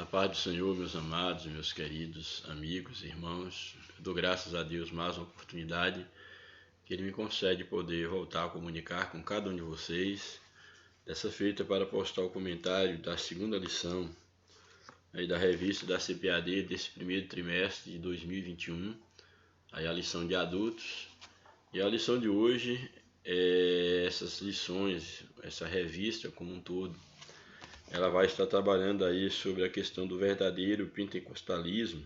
A paz do Senhor, meus amados, meus queridos amigos, irmãos, eu dou graças a Deus mais uma oportunidade que Ele me concede poder voltar a comunicar com cada um de vocês, dessa feita para postar o comentário da segunda lição aí da revista da CPAD desse primeiro trimestre de 2021, aí a lição de adultos. E a lição de hoje é essas lições, essa revista como um todo. Ela vai estar trabalhando aí sobre a questão do verdadeiro pentecostalismo,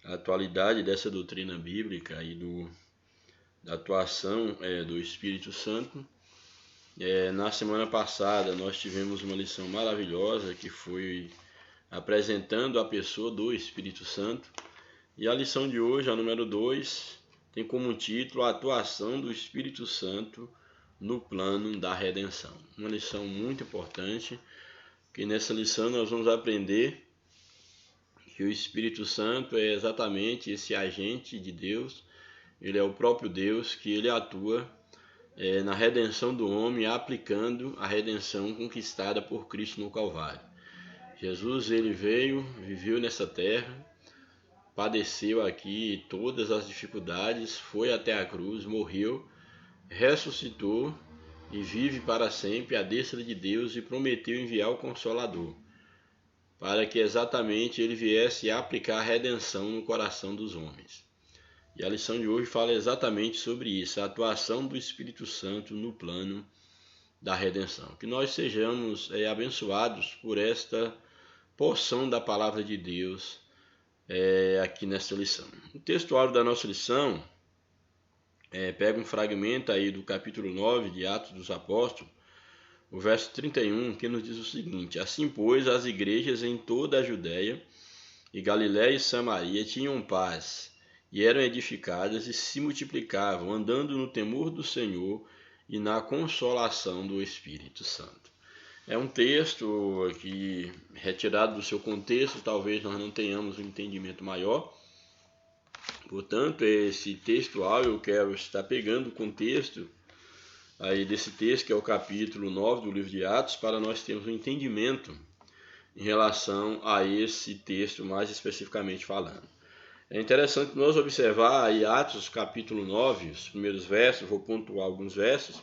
a atualidade dessa doutrina bíblica e da atuação do Espírito Santo. Na semana passada nós tivemos uma lição maravilhosa que foi apresentando a pessoa do Espírito Santo. E a lição de hoje, a número 2, tem como título a atuação do Espírito Santo no plano da redenção. Uma lição muito importante, que nessa lição nós vamos aprender que o Espírito Santo é exatamente esse agente de Deus. Ele é o próprio Deus, que ele atua na redenção do homem, aplicando a redenção conquistada por Cristo no Calvário. Jesus, ele veio, viveu nessa terra, padeceu aqui todas as dificuldades, foi até a cruz, morreu, ressuscitou e vive para sempre à destra de Deus e prometeu enviar o Consolador, para que exatamente ele viesse aplicar a redenção no coração dos homens. E a lição de hoje fala exatamente sobre isso, a atuação do Espírito Santo no plano da redenção. Que nós sejamos abençoados por esta porção da palavra de Deus aqui nesta lição. O textuário da nossa lição pega um fragmento aí do capítulo 9 de Atos dos Apóstolos, o verso 31, que nos diz o seguinte: Assim, pois, as igrejas em toda a Judéia e Galiléia e Samaria tinham paz, e eram edificadas e se multiplicavam, andando no temor do Senhor e na consolação do Espírito Santo. É um texto aqui retirado do seu contexto, talvez nós não tenhamos um entendimento maior. Portanto, esse textual eu quero estar pegando o contexto aí desse texto, que é o capítulo 9 do livro de Atos, para nós termos um entendimento em relação a esse texto, mais especificamente falando. É interessante nós observar aí Atos capítulo 9, os primeiros versos, vou pontuar alguns versos,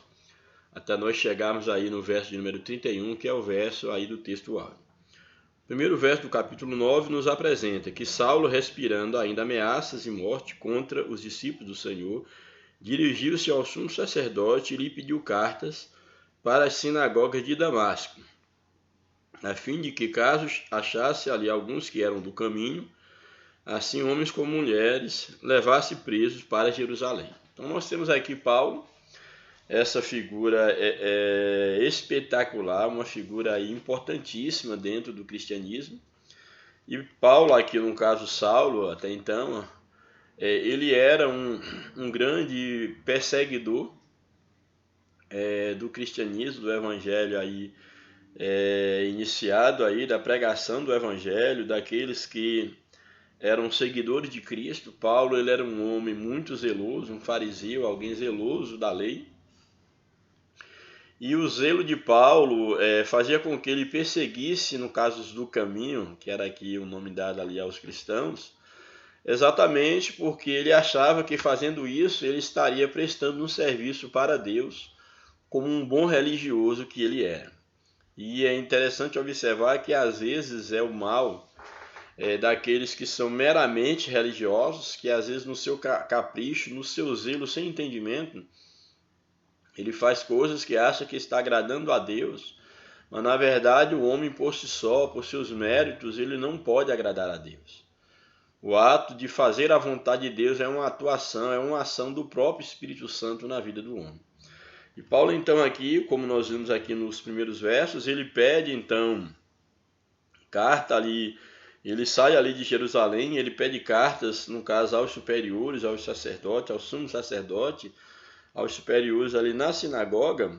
até nós chegarmos aí no verso de número 31, que é o verso aí do textual. O primeiro verso do capítulo 9 nos apresenta que Saulo, respirando ainda ameaças e morte contra os discípulos do Senhor, dirigiu-se ao sumo sacerdote e lhe pediu cartas para as sinagogas de Damasco, a fim de que, caso achasse ali alguns que eram do caminho, assim homens como mulheres, levasse presos para Jerusalém. Então nós temos aqui Paulo, essa figura espetacular, uma figura importantíssima dentro do cristianismo. E Paulo, aqui no caso Saulo, até então, ele era um grande perseguidor do cristianismo, do evangelho aí, iniciado aí, da pregação do evangelho, daqueles que eram seguidores de Cristo. Paulo, ele era um homem muito zeloso, um fariseu, alguém zeloso da lei. E o zelo de Paulo fazia com que ele perseguisse, no caso do caminho, que era aqui o nome dado ali aos cristãos, exatamente porque ele achava que fazendo isso ele estaria prestando um serviço para Deus, como um bom religioso que ele era. E é interessante observar que às vezes é o mal daqueles que são meramente religiosos, que às vezes no seu capricho, no seu zelo sem entendimento, ele faz coisas que acha que está agradando a Deus, mas na verdade o homem por si só, por seus méritos, ele não pode agradar a Deus. O ato de fazer a vontade de Deus é uma atuação, é uma ação do próprio Espírito Santo na vida do homem. E Paulo então aqui, como nós vimos aqui nos primeiros versos, ele pede então carta ali, ele sai ali de Jerusalém, ele pede cartas, no caso aos superiores, aos sacerdotes, ao sumo sacerdote, aos superiores ali na sinagoga,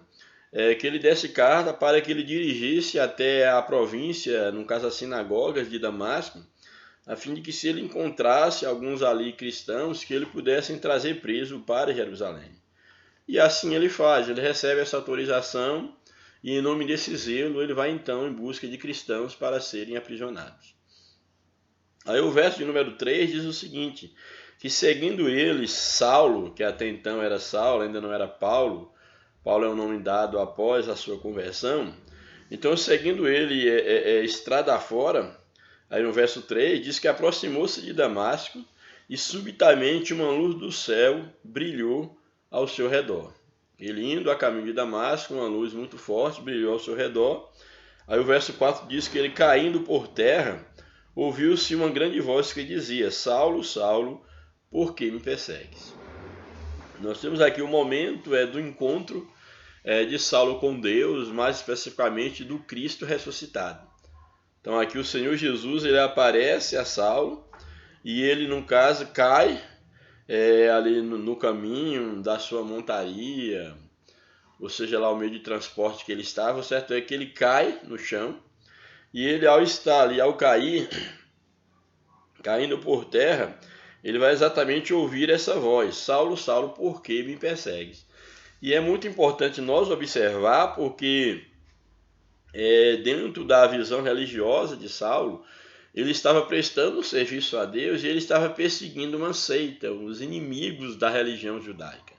que ele desse carta para que ele dirigisse até a província, no caso as sinagogas de Damasco, a fim de que se ele encontrasse alguns ali cristãos, que ele pudessem trazer preso para Jerusalém. E assim ele faz, ele recebe essa autorização e em nome desse zelo ele vai então em busca de cristãos para serem aprisionados. Aí o verso de número 3 diz o seguinte, que seguindo ele, Saulo, que até então era Saulo, ainda não era Paulo, Paulo é o nome dado após a sua conversão, então seguindo ele estrada fora, aí no verso 3 diz que aproximou-se de Damasco e subitamente uma luz do céu brilhou ao seu redor. Ele indo a caminho de Damasco, uma luz muito forte brilhou ao seu redor. Aí o verso 4 diz que ele caindo por terra, ouviu-se uma grande voz que dizia, Saulo, Saulo, por que me persegues? Nós temos aqui o momento do encontro de Saulo com Deus, mais especificamente do Cristo ressuscitado. Então aqui o Senhor Jesus ele aparece a Saulo e ele, no caso, cai ali no caminho da sua montaria, ou seja lá o meio de transporte que ele estava. O certo é que ele cai no chão e ele, ao estar ali, ao cair, caindo por terra, ele vai exatamente ouvir essa voz, Saulo, Saulo, por que me persegues? E é muito importante nós observar porque dentro da visão religiosa de Saulo, ele estava prestando serviço a Deus e ele estava perseguindo uma seita, os inimigos da religião judaica.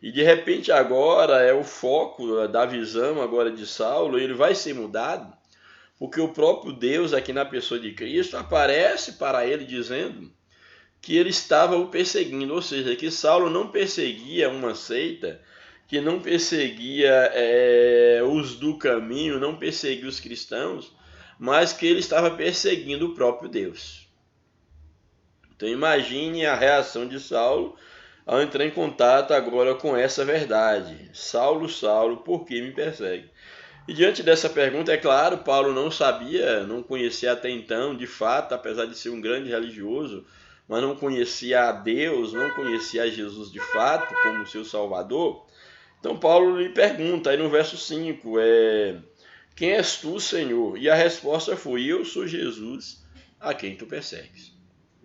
E de repente agora o foco da visão agora de Saulo, ele vai ser mudado, porque o próprio Deus aqui na pessoa de Cristo aparece para ele dizendo que ele estava o perseguindo, ou seja, que Saulo não perseguia uma seita, que não perseguia os do caminho, não perseguia os cristãos, mas que ele estava perseguindo o próprio Deus. Então imagine a reação de Saulo ao entrar em contato agora com essa verdade. Saulo, Saulo, por que me persegue? E diante dessa pergunta, é claro, Paulo não sabia, não conhecia até então, de fato, apesar de ser um grande religioso, mas não conhecia a Deus, não conhecia a Jesus de fato como seu Salvador. Então Paulo lhe pergunta, aí no verso 5, quem és tu, Senhor? E a resposta foi, eu sou Jesus, a quem tu persegues.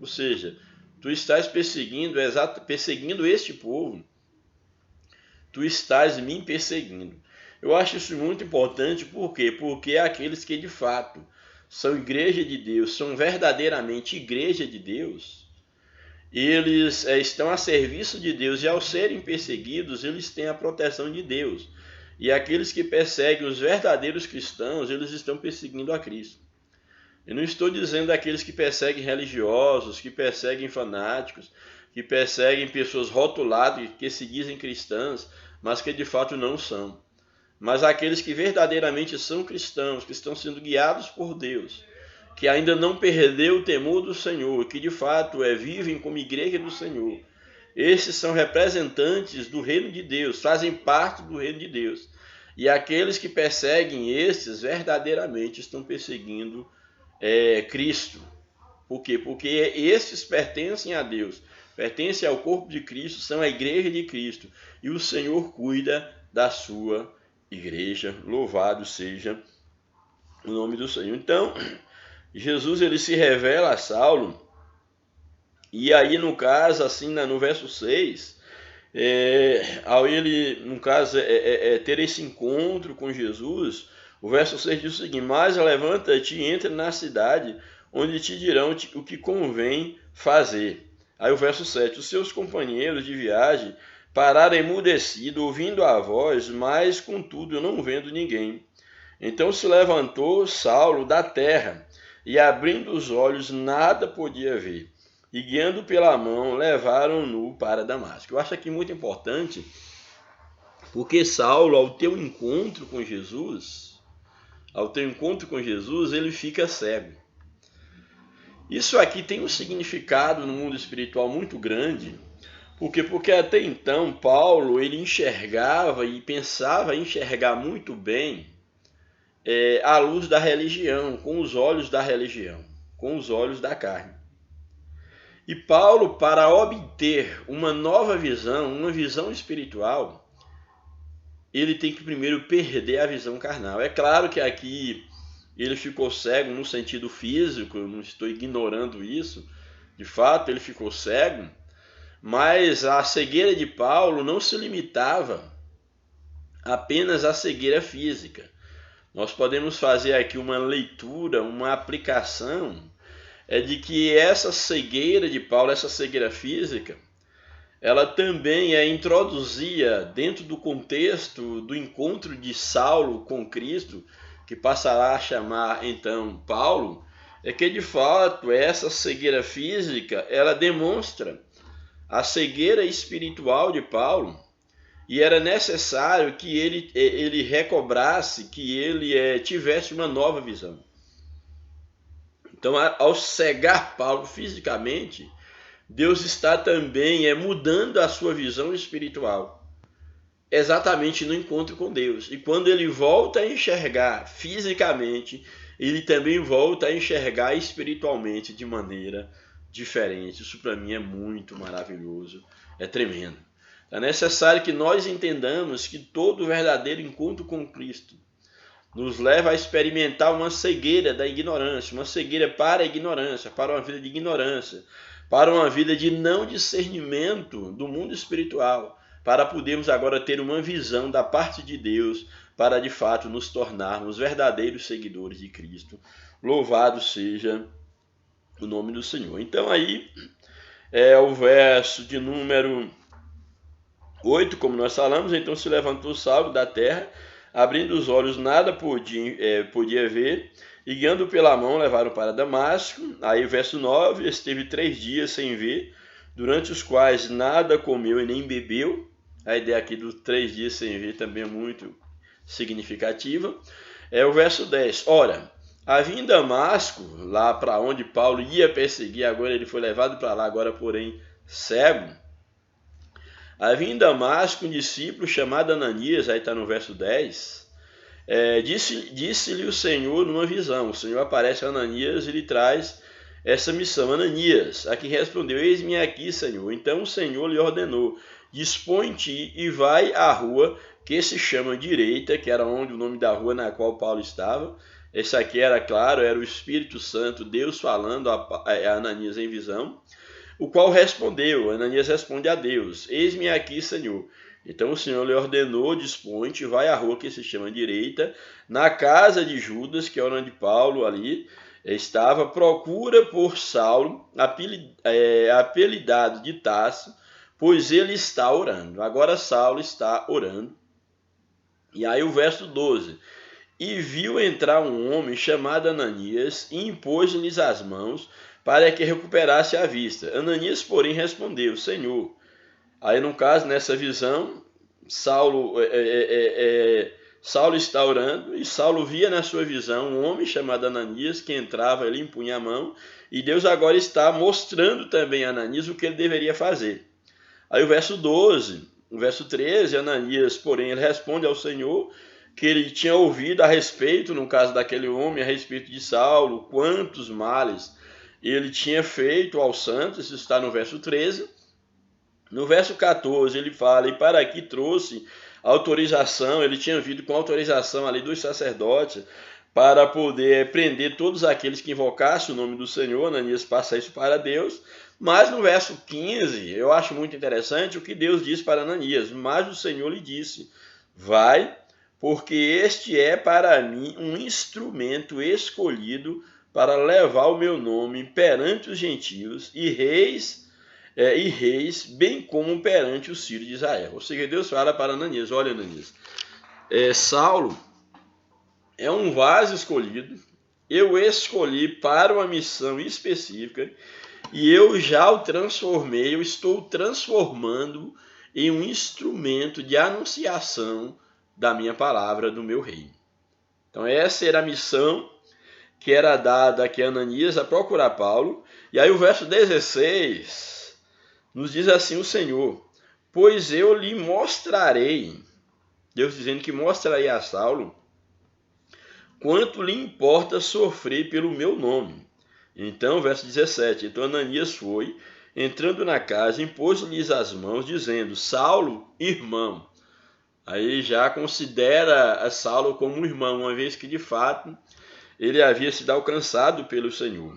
Ou seja, tu estás perseguindo este povo, tu estás me perseguindo. Eu acho isso muito importante, por quê? Porque aqueles que de fato são igreja de Deus, são verdadeiramente igreja de Deus, eles estão a serviço de Deus e ao serem perseguidos, eles têm a proteção de Deus. E aqueles que perseguem os verdadeiros cristãos, eles estão perseguindo a Cristo. Eu não estou dizendo aqueles que perseguem religiosos, que perseguem fanáticos, que perseguem pessoas rotuladas, que se dizem cristãs, mas que de fato não são. Mas aqueles que verdadeiramente são cristãos, que estão sendo guiados por Deus, que ainda não perdeu o temor do Senhor, que de fato vivem como igreja do Senhor. Esses são representantes do reino de Deus, fazem parte do reino de Deus. E aqueles que perseguem esses verdadeiramente estão perseguindo Cristo. Por quê? Porque esses pertencem a Deus, pertencem ao corpo de Cristo, são a igreja de Cristo. E o Senhor cuida da sua igreja. Louvado seja o nome do Senhor. Então, Jesus ele se revela a Saulo, e aí no caso, assim, no verso 6, ao ele, no caso, ter esse encontro com Jesus, o verso 6 diz o seguinte, mas levanta-te e entra na cidade, onde te dirão o que convém fazer. Aí o verso 7, os seus companheiros de viagem pararam emudecidos, ouvindo a voz, mas contudo não vendo ninguém. Então se levantou Saulo da terra, e abrindo os olhos nada podia ver, e guiando pela mão levaram-no para Damasco. Eu acho aqui muito importante, porque Saulo, ao ter um encontro com Jesus, ele fica cego. Isso aqui tem um significado no mundo espiritual muito grande, porque até então Paulo ele enxergava e pensava enxergar muito bem à luz da religião, com os olhos da religião, com os olhos da carne. E Paulo, para obter uma nova visão, uma visão espiritual, ele tem que primeiro perder a visão carnal. É claro que aqui ele ficou cego no sentido físico, eu não estou ignorando isso, de fato ele ficou cego, mas a cegueira de Paulo não se limitava apenas à cegueira física. Nós podemos fazer aqui uma leitura, uma aplicação é de que essa cegueira de Paulo, essa cegueira física, ela também é introduzida dentro do contexto do encontro de Saulo com Cristo, que passará a chamar então Paulo, é que de fato essa cegueira física, ela demonstra a cegueira espiritual de Paulo, e era necessário que ele recobrasse, que ele tivesse uma nova visão. Então, ao cegar Paulo fisicamente, Deus está também mudando a sua visão espiritual, exatamente no encontro com Deus. E quando ele volta a enxergar fisicamente, ele também volta a enxergar espiritualmente de maneira diferente. Isso para mim é muito maravilhoso, é tremendo. É necessário que nós entendamos que todo verdadeiro encontro com Cristo nos leva a experimentar uma cegueira da ignorância, uma cegueira para a ignorância, para uma vida de ignorância, para uma vida de não discernimento do mundo espiritual, para podermos agora ter uma visão da parte de Deus, para de fato nos tornarmos verdadeiros seguidores de Cristo. Louvado seja o nome do Senhor. Então aí é o verso de número 8, como nós falamos. Então se levantou Saulo da terra, abrindo os olhos nada podia ver, e guiando pela mão levaram para Damasco. Aí o verso 9, esteve 3 dias sem ver, durante os quais nada comeu e nem bebeu. A ideia aqui dos 3 dias sem ver também é muito significativa. O verso 10, ora, havia em Damasco, lá para onde Paulo ia perseguir, agora ele foi levado para lá, agora porém cego. Havia em Damasco um discípulo chamado Ananias, aí está no verso 10, disse-lhe o Senhor numa visão. O Senhor aparece a Ananias e lhe traz essa missão. Ananias, a quem respondeu, eis-me aqui, Senhor. Então o Senhor lhe ordenou, dispõe-te e vai à rua que se chama Direita, que era onde o nome da rua na qual Paulo estava. Esse aqui era claro, era o Espírito Santo, Deus falando a Ananias em visão. O qual respondeu, Ananias responde a Deus, eis-me aqui, Senhor. Então o Senhor lhe ordenou, dispõe-te, vai à rua que se chama Direita, na casa de Judas, que é onde Paulo ali estava, procura por Saulo, apelidado de Tarso, pois ele está orando. Agora Saulo está orando. E aí o verso 12, e viu entrar um homem chamado Ananias, e impôs-lhes as mãos, para que recuperasse a vista. Ananias, porém, respondeu, Senhor. Aí, no caso, nessa visão, Saulo está orando, e Saulo via na sua visão um homem chamado Ananias, que entrava, ele impunha a mão, e Deus agora está mostrando também a Ananias o que ele deveria fazer. Aí o verso 12, o verso 13, Ananias, porém, ele responde ao Senhor que ele tinha ouvido a respeito, no caso daquele homem, a respeito de Saulo, quantos males ele tinha feito aos santos. Isso está no verso 13. No verso 14 ele fala, e para aqui trouxe autorização, ele tinha vindo com autorização ali dos sacerdotes, para poder prender todos aqueles que invocassem o nome do Senhor. Ananias passa isso para Deus. Mas no verso 15, eu acho muito interessante o que Deus diz para Ananias, mas o Senhor lhe disse, vai, porque este é para mim um instrumento escolhido para levar o meu nome perante os gentios e reis, bem como perante os filhos de Israel. Ou seja, Deus fala para Ananias, olha Ananias, Saulo é um vaso escolhido, eu escolhi para uma missão específica e eu já o transformei, eu estou transformando em um instrumento de anunciação da minha palavra, do meu reino. Então essa era a missão que era dada aqui a Ananias a procurar Paulo. E aí o verso 16 nos diz assim o Senhor, pois eu lhe mostrarei, Deus dizendo que mostrarei a Saulo, quanto lhe importa sofrer pelo meu nome. Então, verso 17, então Ananias foi, entrando na casa, impôs-lhes as mãos, dizendo, Saulo, irmão. Aí já considera a Saulo como um irmão, uma vez que de fato ele havia sido alcançado pelo Senhor.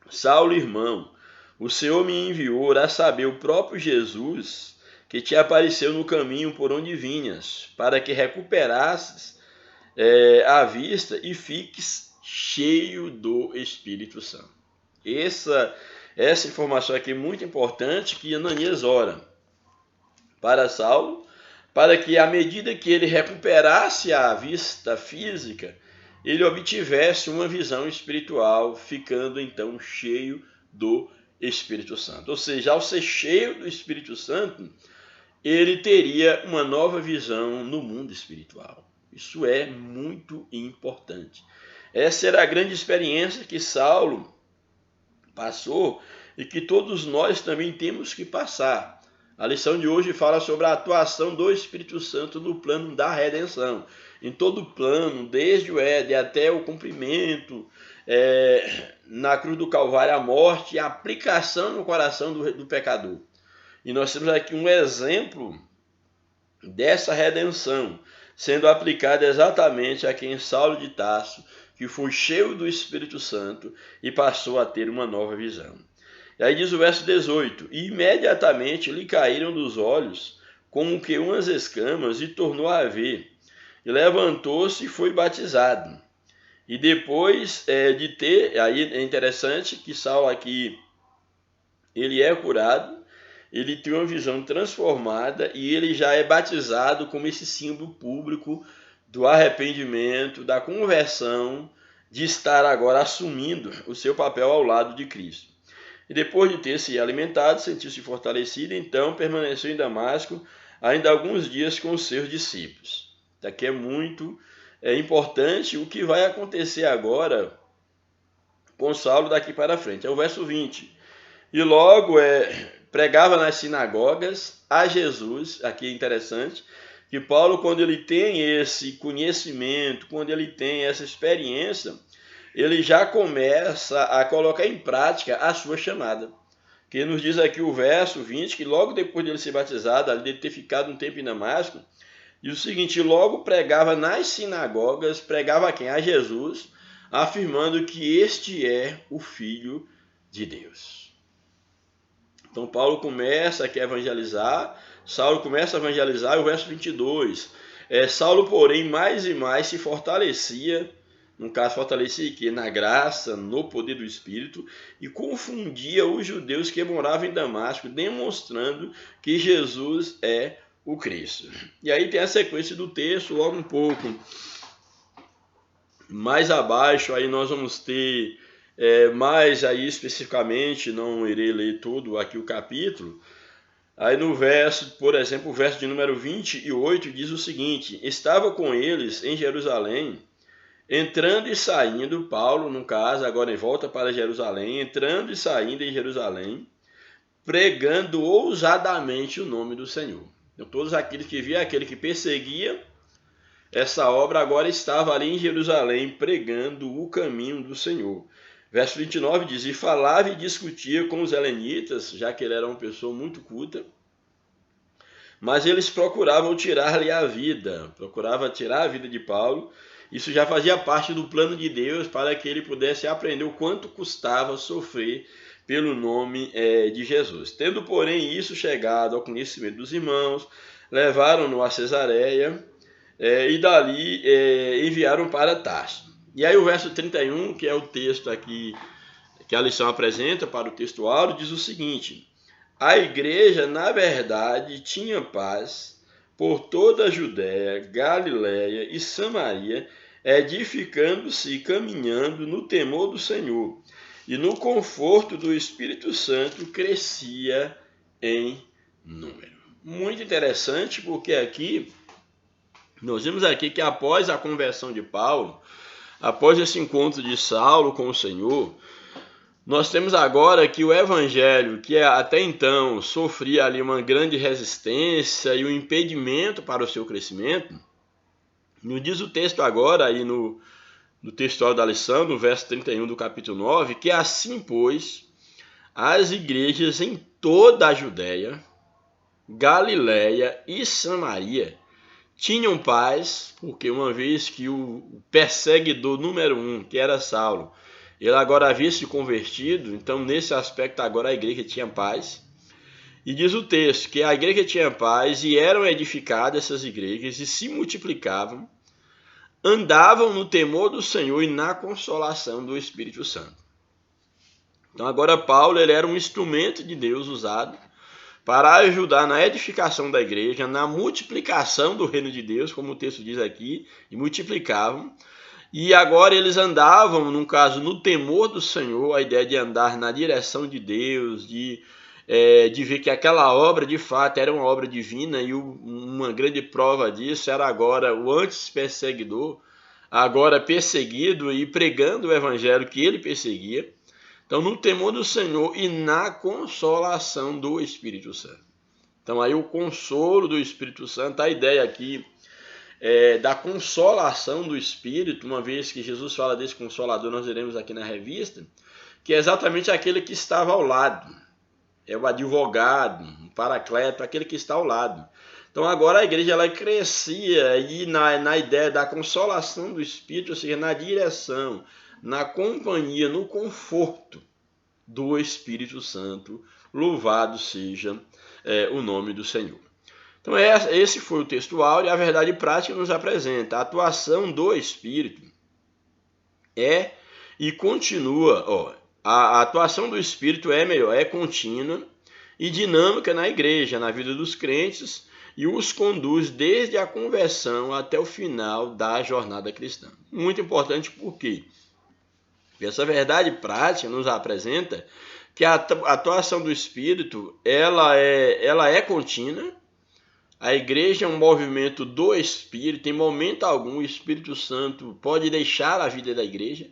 Saulo, irmão, o Senhor me enviou, a saber, o próprio Jesus, que te apareceu no caminho por onde vinhas, para que recuperasses a vista e fiques cheio do Espírito Santo. Essa informação aqui é muito importante, que Ananias ora para Saulo, para que à medida que ele recuperasse a vista física, ele obtivesse uma visão espiritual, ficando então cheio do Espírito Santo. Ou seja, ao ser cheio do Espírito Santo, ele teria uma nova visão no mundo espiritual. Isso é muito importante. Essa era a grande experiência que Saulo passou e que todos nós também temos que passar. A lição de hoje fala sobre a atuação do Espírito Santo no plano da redenção. Em todo o plano, desde o Éden até o cumprimento, na cruz do Calvário, a morte e a aplicação no coração do pecador. E nós temos aqui um exemplo dessa redenção sendo aplicada exatamente a quem Saulo de Tarso, que foi cheio do Espírito Santo e passou a ter uma nova visão. E aí diz o verso 18: e imediatamente lhe caíram dos olhos como que umas escamas e tornou a ver. E levantou-se e foi batizado. E depois de ter, aí é interessante que Saulo aqui, ele é curado, ele tem uma visão transformada e ele já é batizado como esse símbolo público do arrependimento, da conversão, de estar agora assumindo o seu papel ao lado de Cristo. E depois de ter se alimentado, sentiu-se fortalecido, então permaneceu em Damasco ainda alguns dias com os seus discípulos. Daqui é muito importante o que vai acontecer agora com Saulo daqui para frente. É o verso 20. E logo pregava nas sinagogas a Jesus. Aqui é interessante que Paulo, quando ele tem esse conhecimento, quando ele tem essa experiência, ele já começa a colocar em prática a sua chamada. Que nos diz aqui o verso 20, que logo depois de ele ser batizado, de ter ficado um tempo em Damasco, diz o seguinte: logo pregava nas sinagogas, pregava a quem? A Jesus, afirmando que este é o Filho de Deus. Então Paulo começa aqui a evangelizar, Saulo começa a evangelizar, e o verso 22, Saulo, porém, mais e mais se fortalecia, no caso fortalecia aqui na graça, no poder do Espírito, e confundia os judeus que moravam em Damasco, demonstrando que Jesus é o Cristo. E aí tem a sequência do texto, logo um pouco mais abaixo, aí nós vamos ter mais aí especificamente, não irei ler todo aqui o capítulo. Aí no verso, por exemplo, o verso de número 28 diz o seguinte: estava com eles em Jerusalém, entrando e saindo, Paulo, no caso, agora em volta para Jerusalém, entrando e saindo em Jerusalém, pregando ousadamente o nome do Senhor. Então, todos aqueles que viam, aquele que perseguia essa obra, agora estava ali em Jerusalém, pregando o caminho do Senhor. Verso 29 diz: e falava e discutia com os helenitas, já que ele era uma pessoa muito culta, mas eles procuravam tirar-lhe a vida, procuravam tirar a vida de Paulo. Isso já fazia parte do plano de Deus para que ele pudesse aprender o quanto custava sofrer pelo nome de Jesus. Tendo, porém, isso chegado ao conhecimento dos irmãos, levaram-no a Cesareia e dali enviaram para Tarso. E aí o verso 31, que é o texto aqui que a lição apresenta para o texto áureo, diz o seguinte: a igreja, na verdade, tinha paz por toda a Judéia, Galiléia e Samaria, edificando-se e caminhando no temor do Senhor, e no conforto do Espírito Santo crescia em número. Muito interessante, porque aqui nós vimos aqui que após a conversão de Paulo, após esse encontro de Saulo com o Senhor, nós temos agora que o evangelho, que até então sofria ali uma grande resistência e um impedimento para o seu crescimento, nos diz o texto agora, aí no textual da lição, no verso 31 do capítulo 9, que assim, pois, as igrejas em toda a Judéia, Galiléia e Samaria tinham paz, porque uma vez que o perseguidor número 1, que era Saulo, ele agora havia se convertido, então nesse aspecto agora a igreja tinha paz. E diz o texto que a igreja tinha paz e eram edificadas essas igrejas e se multiplicavam, andavam no temor do Senhor e na consolação do Espírito Santo. Então agora Paulo ele era um instrumento de Deus usado para ajudar na edificação da igreja, na multiplicação do reino de Deus, como o texto diz aqui, e multiplicavam. E agora eles andavam, no caso, no temor do Senhor, a ideia de andar na direção de Deus, de ver que aquela obra de fato era uma obra divina, e uma grande prova disso era agora o antes perseguidor, agora perseguido e pregando o evangelho que ele perseguia. Então, no temor do Senhor e na consolação do Espírito Santo. Então, aí o consolo do Espírito Santo, a ideia aqui da consolação do Espírito, uma vez que Jesus fala desse Consolador, nós veremos aqui na revista, que é exatamente aquele que estava ao lado. É o advogado, o paracleto, aquele que está ao lado. Então agora a igreja ela crescia e na ideia da consolação do Espírito, ou seja, na direção, na companhia, no conforto do Espírito Santo. Louvado seja o nome do Senhor. Então esse foi o texto áureo, e a verdade prática nos apresenta a atuação do Espírito e continua, a atuação do Espírito é contínua e dinâmica na igreja, na vida dos crentes, e os conduz desde a conversão até o final da jornada cristã. Muito importante porque essa verdade prática nos apresenta que a atuação do Espírito ela é contínua. A igreja é um movimento do Espírito. Em momento algum o Espírito Santo pode deixar a vida da igreja,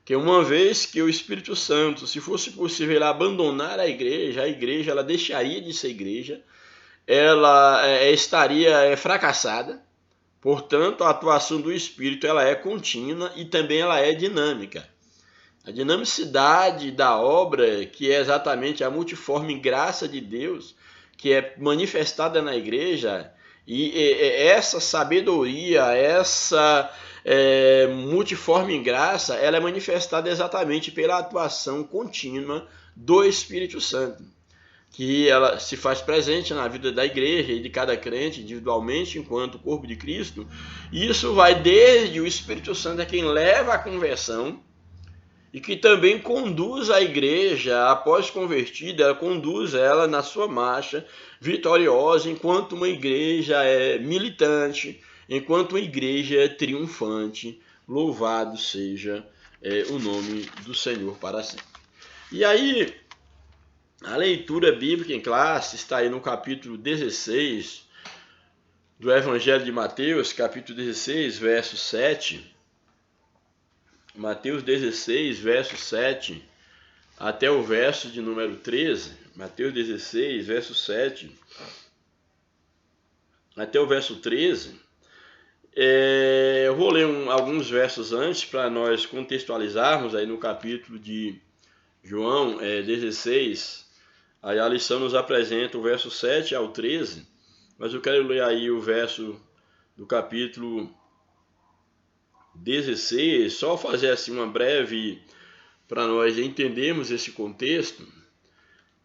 que uma vez que o Espírito Santo, se fosse possível ele abandonar a igreja ela deixaria de ser igreja, ela estaria fracassada. Portanto, a atuação do Espírito ela é contínua e também ela é dinâmica. A dinamicidade da obra, que é exatamente a multiforme graça de Deus, que é manifestada na igreja, e essa sabedoria, essa multiforme graça, ela é manifestada exatamente pela atuação contínua do Espírito Santo, que ela se faz presente na vida da igreja e de cada crente individualmente enquanto corpo de Cristo. E isso vai desde o Espírito Santo é quem leva a conversão, e que também conduz a igreja, após convertida, ela conduz ela na sua marcha vitoriosa, enquanto uma igreja militante, enquanto uma igreja triunfante. Louvado seja o nome do Senhor para sempre. E aí, a leitura bíblica em classe está aí no capítulo 16 do Evangelho de Mateus, capítulo 16, verso 7. Mateus 16, verso 7, até o verso de número 13. Mateus 16, verso 7, até o verso 13. Eu vou ler alguns versos antes para nós contextualizarmos aí no capítulo de João 16. Aí a lição nos apresenta o verso 7 ao 13, mas eu quero ler aí o verso do capítulo 16, só fazer assim uma breve, para nós entendermos esse contexto.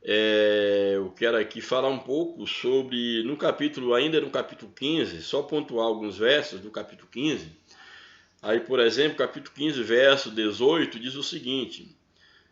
Eu quero aqui falar um pouco sobre, ainda no capítulo 15, só pontuar alguns versos do capítulo 15. Aí, por exemplo, capítulo 15, verso 18, diz o seguinte: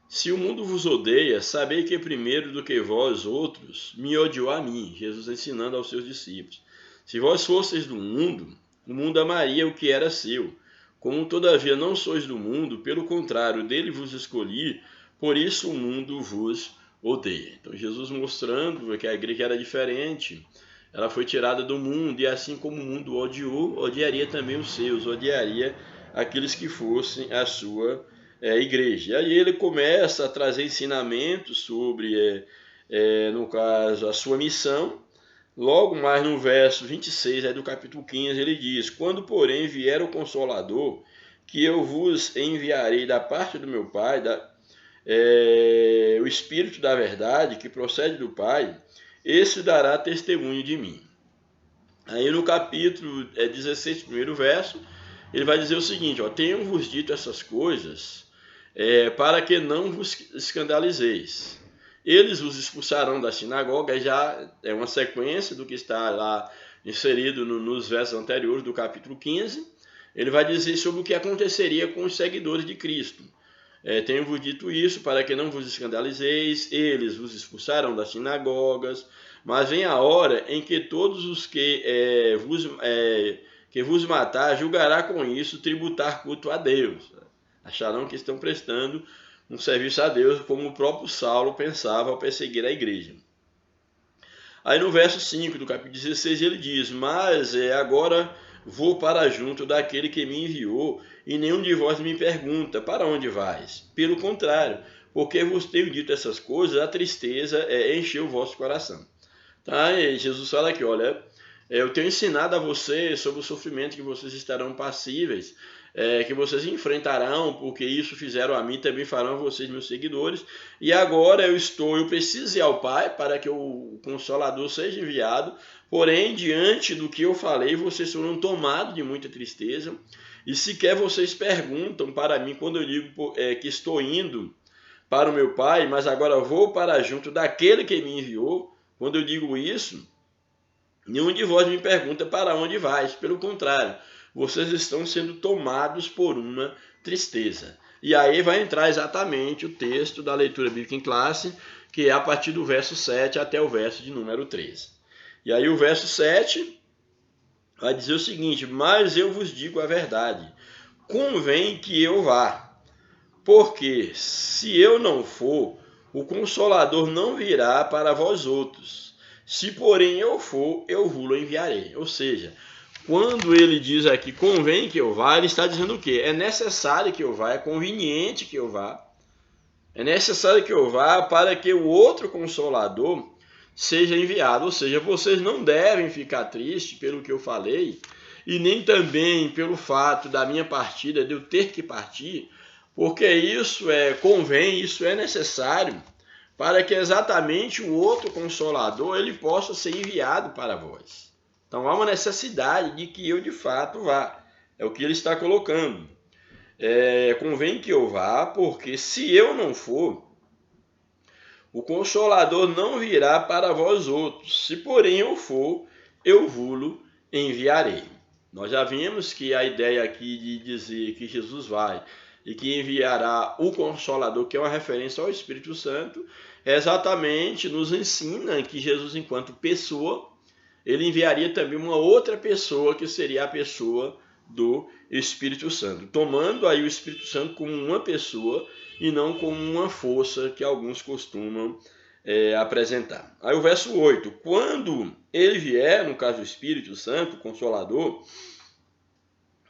se o mundo vos odeia, sabei que primeiro do que vós outros me odiou a mim. Jesus ensinando aos seus discípulos. Se vós fosseis do mundo, o mundo amaria o que era seu. Como todavia não sois do mundo, pelo contrário, dele vos escolhi, por isso o mundo vos odeia. Então Jesus mostrando que a igreja era diferente, ela foi tirada do mundo, e assim como o mundo odiou, odiaria também os seus, odiaria aqueles que fossem a sua igreja. E aí ele começa a trazer ensinamentos sobre, no caso, a sua missão. Logo mais no verso 26 do capítulo 15, ele diz: quando, porém, vier o Consolador, que eu vos enviarei da parte do meu Pai, o Espírito da verdade, que procede do Pai, esse dará testemunho de mim. Aí no capítulo 16, primeiro verso, ele vai dizer o seguinte: tenho-vos dito essas coisas para que não vos escandalizeis. Eles os expulsarão da sinagoga. Já é uma sequência do que está lá inserido nos versos anteriores do capítulo 15. Ele vai dizer sobre o que aconteceria com os seguidores de Cristo. Tenho-vos dito isso para que não vos escandalizeis, eles vos expulsarão das sinagogas, mas vem a hora em que todos os que vos matar julgará com isso tributar culto a Deus. Acharão que estão prestando um serviço a Deus, como o próprio Saulo pensava ao perseguir a igreja. Aí no verso 5 do capítulo 16 ele diz: mas agora vou para junto daquele que me enviou, e nenhum de vós me pergunta, para onde vais? Pelo contrário, porque vos tenho dito essas coisas, a tristeza encheu o vosso coração. Tá? E Jesus fala aqui, olha, eu tenho ensinado a vocês sobre o sofrimento que vocês estarão passíveis, que vocês enfrentarão, porque isso fizeram a mim, também farão a vocês, meus seguidores. E agora eu preciso ir ao Pai para que o Consolador seja enviado. Porém, diante do que eu falei, vocês foram tomados de muita tristeza. E sequer vocês perguntam para mim quando eu digo que estou indo para o meu Pai, mas agora vou para junto daquele que me enviou. Quando eu digo isso, nenhum de vós me pergunta para onde vais. Pelo contrário, vocês estão sendo tomados por uma tristeza. E aí vai entrar exatamente o texto da leitura bíblica em classe, que é a partir do verso 7 até o verso de número 13. E aí o verso 7 vai dizer o seguinte: mas eu vos digo a verdade, convém que eu vá, porque se eu não for, o Consolador não virá para vós outros. Se porém eu for, eu vos enviarei. Ou seja, quando ele diz aqui, convém que eu vá, ele está dizendo o quê? É necessário que eu vá, é conveniente que eu vá. É necessário que eu vá para que o outro Consolador seja enviado. Ou seja, vocês não devem ficar tristes pelo que eu falei, e nem também pelo fato da minha partida, de eu ter que partir, porque isso convém, isso é necessário, para que exatamente o outro Consolador ele possa ser enviado para vós. Então há uma necessidade de que eu de fato vá. É o que ele está colocando. Convém que eu vá, porque se eu não for, o Consolador não virá para vós outros. Se porém eu for, eu vos enviarei. Nós já vimos que a ideia aqui de dizer que Jesus vai e que enviará o Consolador, que é uma referência ao Espírito Santo, exatamente nos ensina que Jesus, enquanto pessoa, ele enviaria também uma outra pessoa, que seria a pessoa do Espírito Santo, tomando aí o Espírito Santo como uma pessoa e não como uma força que alguns costumam apresentar. Aí o verso 8, quando ele vier, no caso do Espírito Santo, Consolador,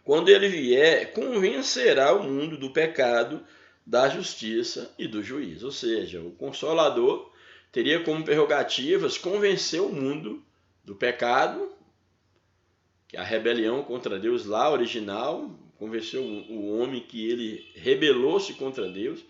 quando ele vier, convencerá o mundo do pecado, da justiça e do juízo. Ou seja, o Consolador teria como prerrogativas convencer o mundo do pecado, que é a rebelião contra Deus lá, original, convenceu o homem que ele rebelou-se contra Deus.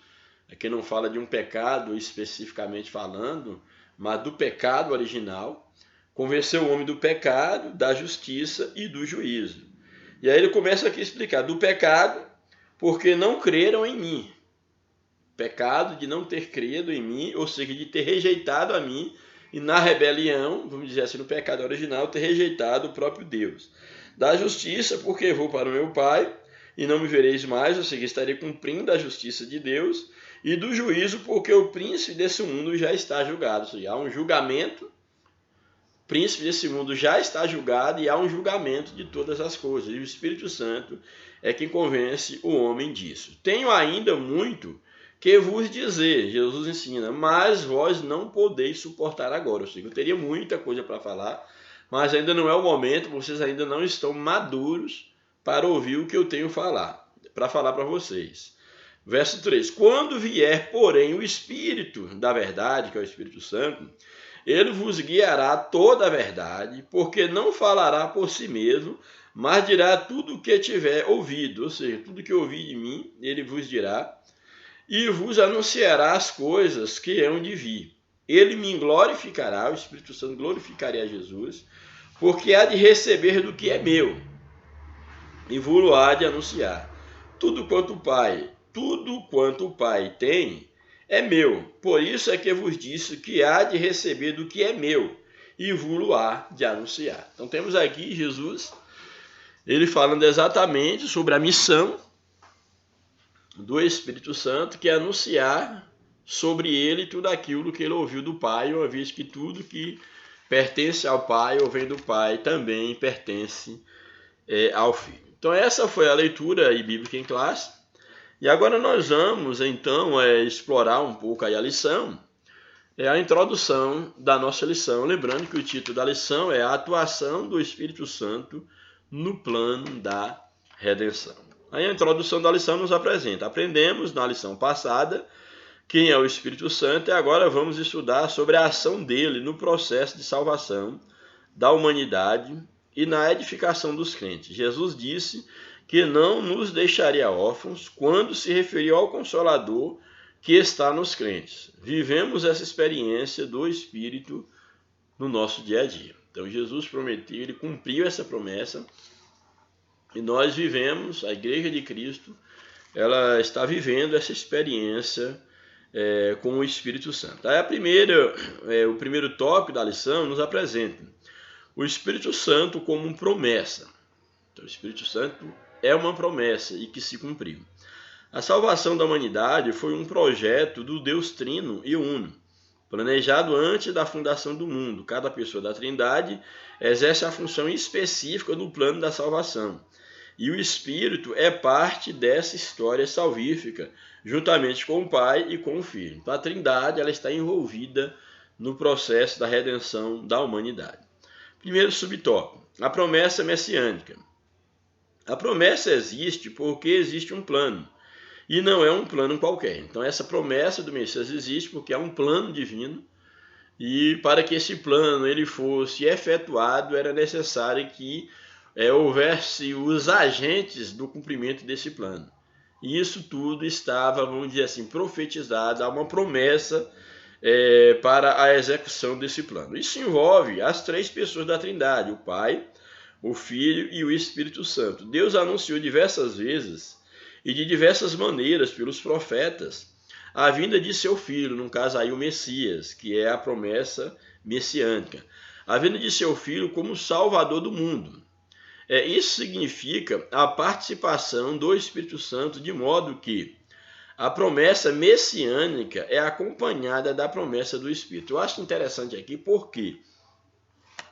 Aqui não fala de um pecado especificamente falando, mas do pecado original. Convenceu o homem do pecado, da justiça e do juízo. E aí ele começa aqui a explicar do pecado, porque não creram em mim. Pecado de não ter crido em mim, ou seja, de ter rejeitado a mim, e na rebelião, vamos dizer assim, no pecado original, ter rejeitado o próprio Deus. Da justiça, porque vou para o meu Pai, e não me vereis mais, ou seja, estarei cumprindo a justiça de Deus. E do juízo, porque o príncipe desse mundo já está julgado. Ou seja, há um julgamento, o príncipe desse mundo já está julgado, e há um julgamento de todas as coisas. E o Espírito Santo é quem convence o homem disso. Tenho ainda muito que vos dizer, Jesus ensina, mas vós não podeis suportar agora. Ou seja, eu teria muita coisa para falar, mas ainda não é o momento, vocês ainda não estão maduros para ouvir o que eu tenho para falar para vocês. Verso 3, quando vier, porém, o Espírito da verdade, que é o Espírito Santo, ele vos guiará toda a verdade, porque não falará por si mesmo, mas dirá tudo o que tiver ouvido, ou seja, tudo que ouvir de mim, ele vos dirá, e vos anunciará as coisas que hão de vir. Ele me glorificará, o Espírito Santo glorificaria a Jesus, porque há de receber do que é meu, e vos há de anunciar. Tudo quanto o Pai tem, é meu. Por isso é que vos disse que há de receber do que é meu, e vos há de anunciar. Então temos aqui Jesus, ele falando exatamente sobre a missão do Espírito Santo, que é anunciar sobre ele tudo aquilo que ele ouviu do Pai, uma vez que tudo que pertence ao Pai ou vem do Pai também pertence ao Filho. Então essa foi a leitura bíblica em classe. E agora nós vamos então explorar um pouco aí a lição, a introdução da nossa lição, lembrando que o título da lição é a atuação do Espírito Santo no plano da redenção. Aí a introdução da lição nos apresenta. Aprendemos na lição passada quem é o Espírito Santo e agora vamos estudar sobre a ação dele no processo de salvação da humanidade e na edificação dos crentes. Jesus disse que não nos deixaria órfãos quando se referiu ao Consolador que está nos crentes. Vivemos essa experiência do Espírito no nosso dia a dia. Então Jesus prometeu, ele cumpriu essa promessa e nós vivemos, a Igreja de Cristo, ela está vivendo essa experiência com o Espírito Santo. Aí o primeiro tópico da lição nos apresenta o Espírito Santo como uma promessa. Então, o Espírito Santo é uma promessa e que se cumpriu. A salvação da humanidade foi um projeto do Deus Trino e Uno, planejado antes da fundação do mundo. Cada pessoa da Trindade exerce a função específica no plano da salvação. E o Espírito é parte dessa história salvífica, juntamente com o Pai e com o Filho. Então, a Trindade ela está envolvida no processo da redenção da humanidade. Primeiro subtópico, a promessa messiânica. A promessa existe porque existe um plano, e não é um plano qualquer. Então, essa promessa do Messias existe porque é um plano divino, e para que esse plano ele fosse efetuado, era necessário que houvesse os agentes do cumprimento desse plano. E isso tudo estava, vamos dizer assim, profetizado, há uma promessa para a execução desse plano. Isso envolve as três pessoas da Trindade, o Pai, o Filho e o Espírito Santo. Deus anunciou diversas vezes e de diversas maneiras pelos profetas a vinda de seu Filho, no caso aí o Messias, que é a promessa messiânica. A vinda de seu Filho como Salvador do mundo. Isso significa a participação do Espírito Santo, de modo que a promessa messiânica é acompanhada da promessa do Espírito. Eu acho interessante aqui porque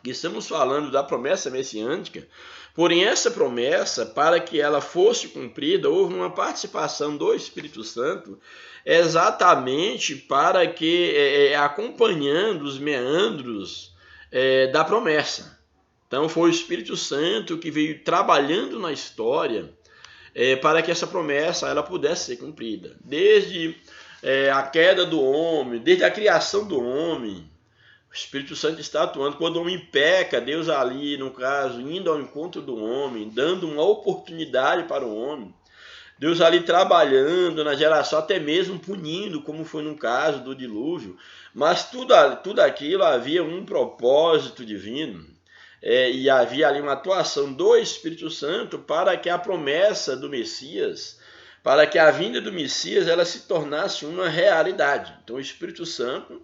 estamos falando da promessa messiânica, porém essa promessa, para que ela fosse cumprida, houve uma participação do Espírito Santo exatamente para que, acompanhando os meandros da promessa. Então foi o Espírito Santo que veio trabalhando na história para que essa promessa ela pudesse ser cumprida. Desde a queda do homem, desde a criação do homem, o Espírito Santo está atuando. Quando o homem peca, Deus ali, no caso, indo ao encontro do homem, dando uma oportunidade para o homem. Deus ali trabalhando na geração, até mesmo punindo, como foi no caso do dilúvio. Mas tudo aquilo havia um propósito divino. E havia ali uma atuação do Espírito Santo para que a promessa do Messias, para que a vinda do Messias ela se tornasse uma realidade. Então o Espírito Santo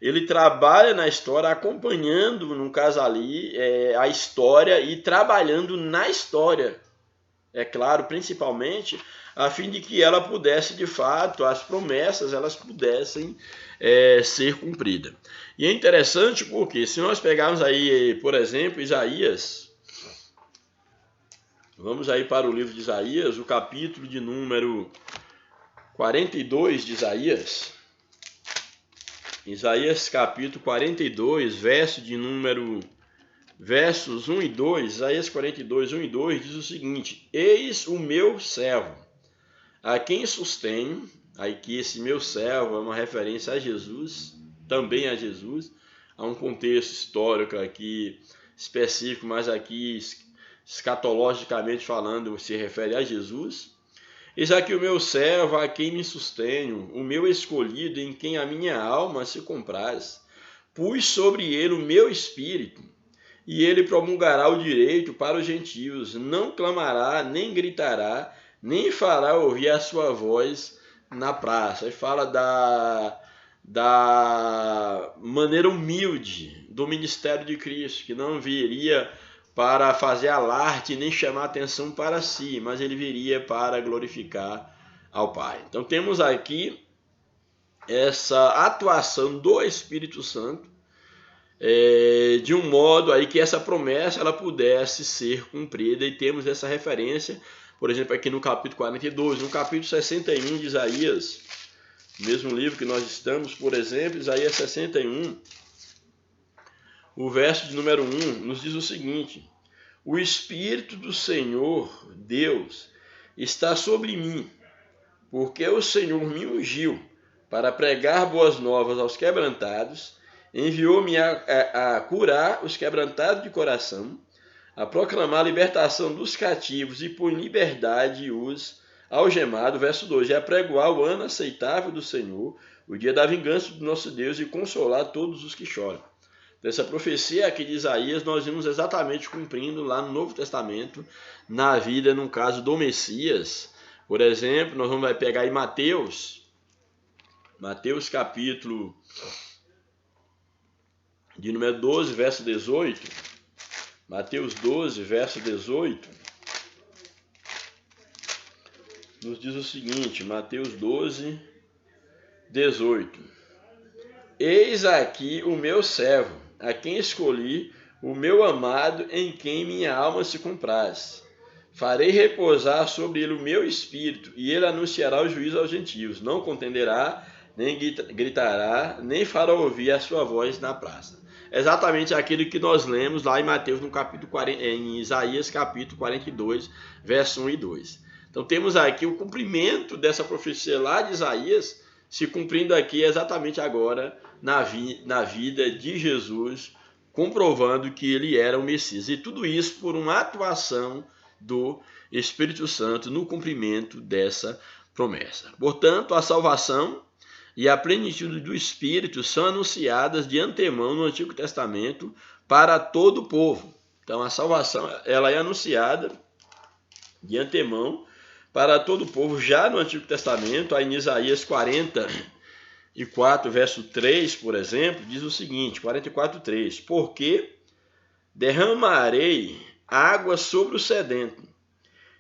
ele trabalha na história, acompanhando, no caso ali, a história e trabalhando na história. É claro, principalmente, a fim de que ela pudesse, de fato, as promessas elas pudessem ser cumpridas. E é interessante porque, se nós pegarmos aí, por exemplo, Isaías, vamos aí para o livro de Isaías, o capítulo de número 42 de Isaías. Isaías capítulo 42, versos 1 e 2, Isaías 42, 1 e 2 diz o seguinte: Eis o meu servo, a quem sustenho. Aí que esse meu servo é uma referência a Jesus, também a Jesus, há um contexto histórico aqui específico, mas aqui escatologicamente falando se refere a Jesus. Eis aqui o meu servo, a quem me sustenho, o meu escolhido, em quem a minha alma se compraz. Pus sobre ele o meu espírito, e ele promulgará o direito para os gentios. Não clamará, nem gritará, nem fará ouvir a sua voz na praça. Aí fala da maneira humilde do ministério de Cristo, que não viria para fazer alarde nem chamar atenção para si, mas ele viria para glorificar ao Pai. Então temos aqui essa atuação do Espírito Santo de um modo aí que essa promessa ela pudesse ser cumprida, e temos essa referência, por exemplo, aqui no capítulo 42, no capítulo 61 de Isaías, mesmo livro que nós estamos, por exemplo, Isaías 61, o verso de número 1, nos diz o seguinte: o Espírito do Senhor, Deus, está sobre mim, porque o Senhor me ungiu para pregar boas novas aos quebrantados, enviou-me a curar os quebrantados de coração, a proclamar a libertação dos cativos e por liberdade os algemados, verso 2, e a pregoar o ano aceitável do Senhor, o dia da vingança do nosso Deus, e consolar todos os que choram. Dessa profecia aqui de Isaías, nós vimos exatamente cumprindo lá no Novo Testamento, na vida, no caso do Messias. Por exemplo, nós vamos pegar em Mateus capítulo de número 12, verso 18. Mateus 12, verso 18. Nos diz o seguinte, Mateus 12, 18. Eis aqui o meu servo, a quem escolhi, o meu amado, em quem minha alma se compraz. Farei repousar sobre ele o meu espírito, e ele anunciará o juízo aos gentios. Não contenderá, nem gritará, nem fará ouvir a sua voz na praça. Exatamente aquilo que nós lemos lá em Mateus, no capítulo 40, em Isaías capítulo 42, verso 1 e 2. Então temos aqui o cumprimento dessa profecia lá de Isaías, se cumprindo aqui exatamente agora na vida de Jesus, comprovando que ele era o Messias. E tudo isso por uma atuação do Espírito Santo no cumprimento dessa promessa. Portanto, a salvação e a plenitude do Espírito são anunciadas de antemão no Antigo Testamento para todo o povo. Então, a salvação ela é anunciada de antemão para todo o povo já no Antigo Testamento. Aí em Isaías 44, verso 3, por exemplo, diz o seguinte, 44:3, porque derramarei água sobre o sedento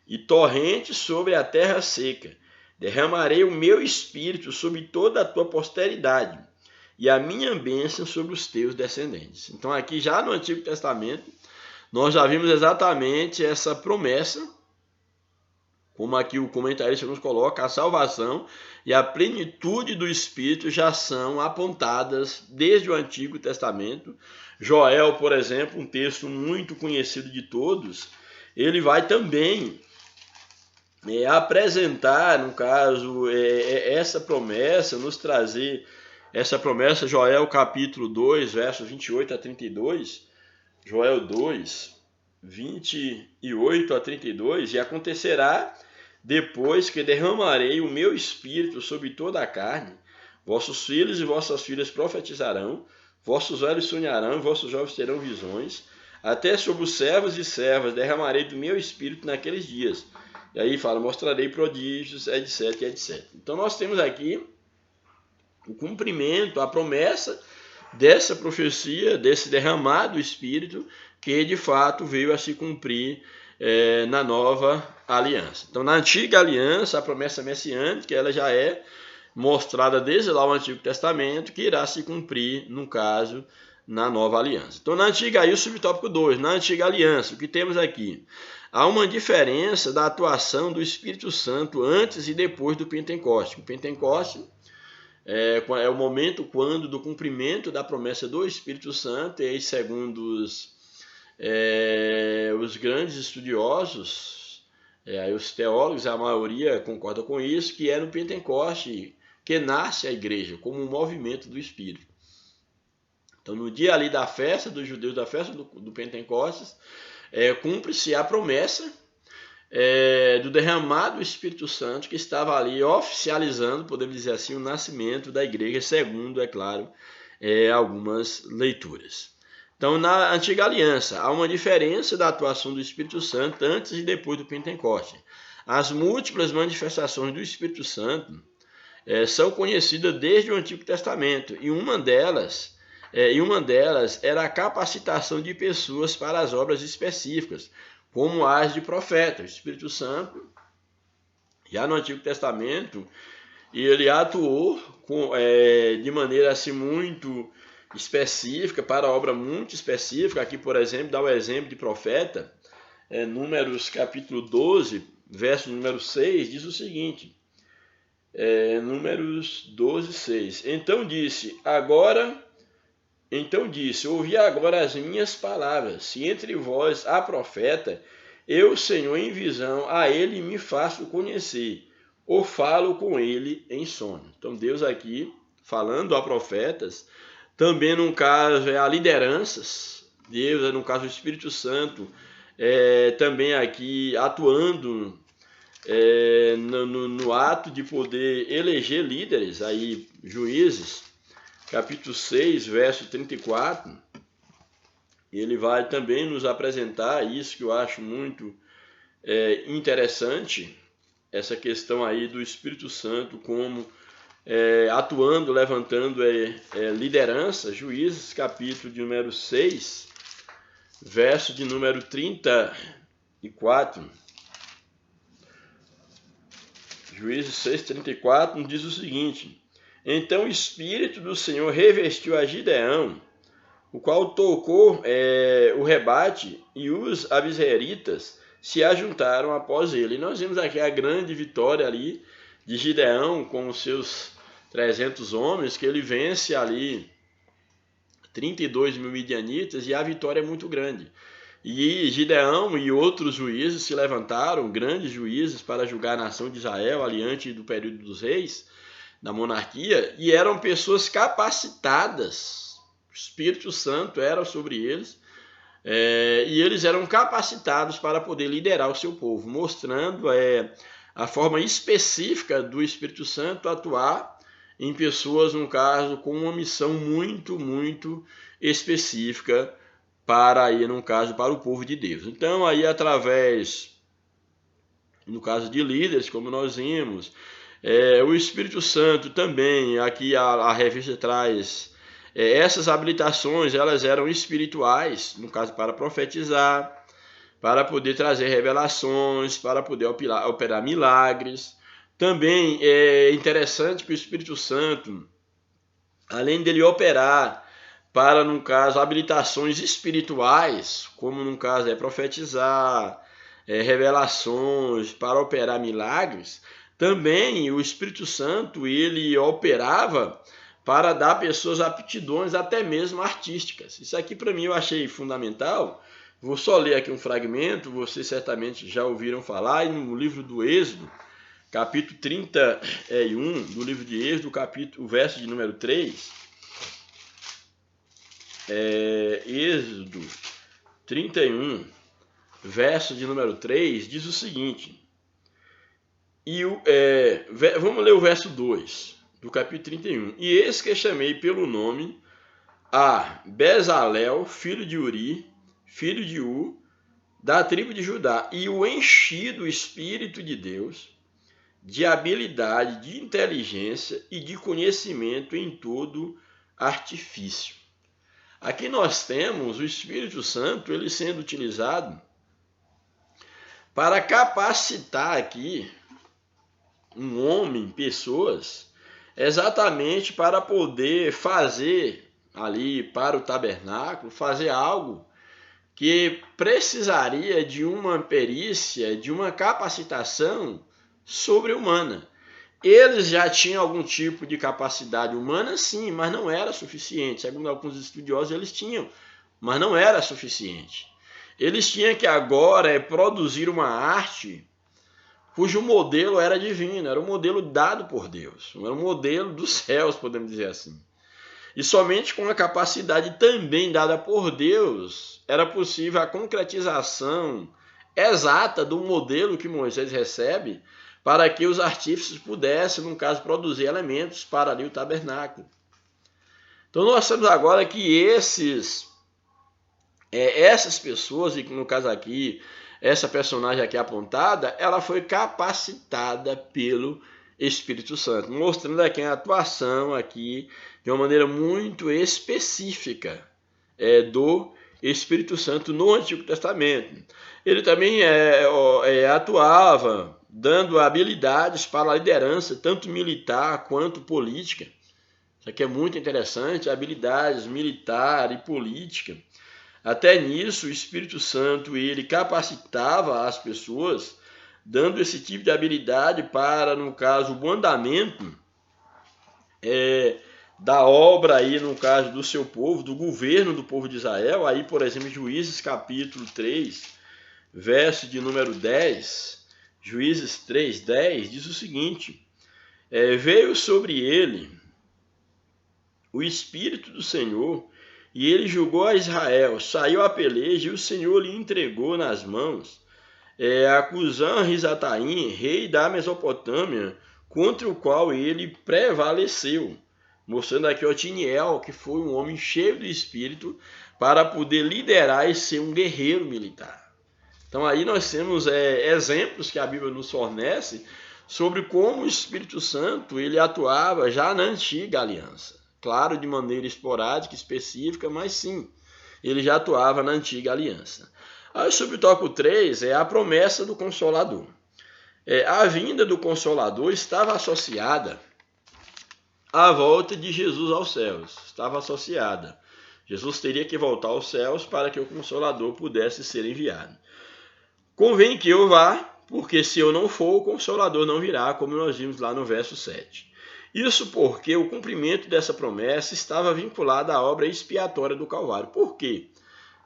e torrentes sobre a terra seca. Derramarei o meu espírito sobre toda a tua posteridade e a minha bênção sobre os teus descendentes. Então aqui já no Antigo Testamento nós já vimos exatamente essa promessa, como aqui o comentarista nos coloca, a salvação e a plenitude do Espírito já são apontadas desde o Antigo Testamento. Joel, por exemplo, um texto muito conhecido de todos, ele vai também apresentar, no caso, essa promessa, nos trazer essa promessa, Joel capítulo 2, versos 28 a 32, Joel 2, 28 a 32, e acontecerá depois que derramarei o meu espírito sobre toda a carne, vossos filhos e vossas filhas profetizarão, vossos velhos sonharão, vossos jovens terão visões, até sobre os servos e servas derramarei do meu espírito naqueles dias. E aí fala, mostrarei prodígios, etc, etc. Então nós temos aqui o cumprimento, a promessa dessa profecia, desse derramado Espírito, que de fato veio a se cumprir na nova aliança. Então na antiga aliança, a promessa messiânica, ela já é mostrada desde lá o Antigo Testamento, que irá se cumprir, no caso, na nova aliança. Então na antiga, aí o subtópico 2, na antiga aliança, o que temos aqui? Há uma diferença da atuação do Espírito Santo antes e depois do Pentecoste. O Pentecoste é o momento quando do cumprimento da promessa do Espírito Santo, e aí, segundo os grandes estudiosos, aí os teólogos, a maioria concorda com isso, que é no Pentecoste que nasce a igreja, como um movimento do Espírito. Então no dia ali da festa dos judeus, da festa do Pentecostes, cumpre-se a promessa do derramado Espírito Santo, que estava ali oficializando, podemos dizer assim, o nascimento da igreja, segundo, é claro, algumas leituras. Então, na antiga aliança, há uma diferença da atuação do Espírito Santo antes e depois do Pentecoste. As múltiplas manifestações do Espírito Santo são conhecidas desde o Antigo Testamento, e uma delas era a capacitação de pessoas para as obras específicas, como as de profeta. O Espírito Santo Já no Antigo Testamento, ele atuou de maneira assim muito específica, para obra muito específica. Aqui, por exemplo, dá o exemplo de profeta, Números capítulo 12, verso número 6, diz o seguinte, Números 12, 6. Então disse, ouvi agora as minhas palavras, se entre vós há profeta, eu, Senhor, em visão, a ele me faço conhecer, ou falo com ele em sonho. Então Deus aqui, falando a profetas, também num caso a lideranças, Deus, no caso o Espírito Santo, também aqui atuando no ato de poder eleger líderes, aí juízes, capítulo 6, verso 34, ele vai também nos apresentar isso que eu acho muito interessante, essa questão aí do Espírito Santo como atuando, levantando liderança. Juízes, capítulo de número 6, verso de número 34. Juízes 6, 34 diz o seguinte: então o Espírito do Senhor revestiu a Gideão, o qual tocou o rebate, e os abiseritas se ajuntaram após ele. E nós vimos aqui a grande vitória ali de Gideão com os seus 300 homens, que ele vence ali 32 mil midianitas, e a vitória é muito grande. E Gideão e outros juízes se levantaram, grandes juízes, para julgar a nação de Israel, ali antes do período dos reis, da monarquia, e eram pessoas capacitadas. O Espírito Santo era sobre eles, e eles eram capacitados para poder liderar o seu povo, mostrando a forma específica do Espírito Santo atuar em pessoas, no caso, com uma missão muito, muito específica para aí, no caso, para o povo de Deus. Então, aí através, no caso de líderes, como nós vimos, o Espírito Santo também, aqui a revista traz essas habilitações, elas eram espirituais, no caso para profetizar, para poder trazer revelações, para poder operar milagres. Também é interessante que o Espírito Santo, além dele operar para, no caso, habilitações espirituais, como no caso profetizar, revelações, para operar milagres, também o Espírito Santo ele operava para dar a pessoas aptidões até mesmo artísticas. Isso aqui para mim eu achei fundamental. Vou só ler aqui um fragmento, vocês certamente já ouviram falar, e no livro do Êxodo, capítulo 31 do livro de Êxodo, o verso de número 3, Êxodo 31, verso de número 3, diz o seguinte, vamos ler o verso 2 do capítulo 31. E eis que chamei pelo nome a Bezalel, filho de Uri, filho de U, da tribo de Judá, e o enchi do Espírito de Deus, de habilidade, de inteligência e de conhecimento em todo artifício. Aqui nós temos o Espírito Santo ele sendo utilizado para capacitar aqui um homem, pessoas, exatamente para poder fazer ali para o tabernáculo, fazer algo que precisaria de uma perícia, de uma capacitação sobre-humana. Eles já tinham algum tipo de capacidade humana, sim, mas não era suficiente. Segundo alguns estudiosos, eles tinham, mas não era suficiente. Eles tinham que agora produzir uma arte cujo modelo era divino, era um modelo dado por Deus, era um modelo dos céus, podemos dizer assim. E somente com a capacidade também dada por Deus era possível a concretização exata do modelo que Moisés recebe para que os artífices pudessem, no caso, produzir elementos para ali o tabernáculo. Então nós sabemos agora que essas pessoas, e no caso aqui, essa personagem aqui apontada, ela foi capacitada pelo Espírito Santo, mostrando aqui a atuação aqui de uma maneira muito específica do Espírito Santo no Antigo Testamento. Ele também atuava dando habilidades para a liderança, tanto militar quanto política. Isso aqui é muito interessante, habilidades militar e política. Até nisso, o Espírito Santo ele capacitava as pessoas, dando esse tipo de habilidade para, no caso, o andamento da obra aí, no caso do seu povo, do governo do povo de Israel. Aí, por exemplo, Juízes capítulo 3, verso de número 10, Juízes 3, 10, diz o seguinte: veio sobre ele o Espírito do Senhor, e ele julgou a Israel, saiu a peleja, e o Senhor lhe entregou nas mãos a Cusã-Risataim, rei da Mesopotâmia, contra o qual ele prevaleceu. Mostrando aqui Otiniel, que foi um homem cheio do Espírito, para poder liderar e ser um guerreiro militar. Então aí nós temos exemplos que a Bíblia nos fornece sobre como o Espírito Santo ele atuava já na antiga aliança. Claro, de maneira esporádica, específica, mas sim, ele já atuava na antiga aliança. Aí, sobre o tópico 3, é a promessa do Consolador. A vinda do Consolador estava associada à volta de Jesus aos céus. Estava associada. Jesus teria que voltar aos céus para que o Consolador pudesse ser enviado. Convém que eu vá, porque se eu não for, o Consolador não virá, como nós vimos lá no verso 7. Isso porque o cumprimento dessa promessa estava vinculado à obra expiatória do Calvário. Por quê?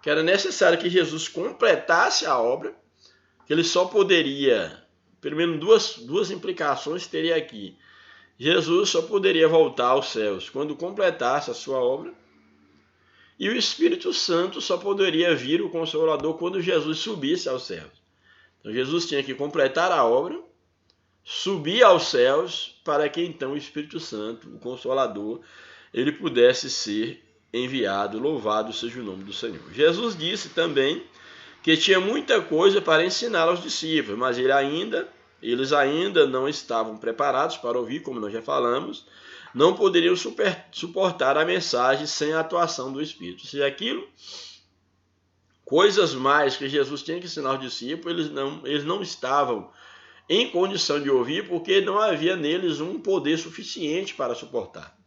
Que era necessário que Jesus completasse a obra, que ele só poderia, pelo menos duas implicações teria aqui. Jesus só poderia voltar aos céus quando completasse a sua obra, e o Espírito Santo só poderia vir o Consolador quando Jesus subisse aos céus. Então Jesus tinha que completar a obra, subir aos céus, para que então o Espírito Santo, o Consolador, ele pudesse ser enviado. Louvado seja o nome do Senhor. Jesus disse também que tinha muita coisa para ensinar aos discípulos, mas eles ainda não estavam preparados para ouvir, como nós já falamos, não poderiam suportar a mensagem sem a atuação do Espírito. Ou seja, coisas mais que Jesus tinha que ensinar aos discípulos, eles não estavam em condição de ouvir, porque não havia neles um poder suficiente para suportar.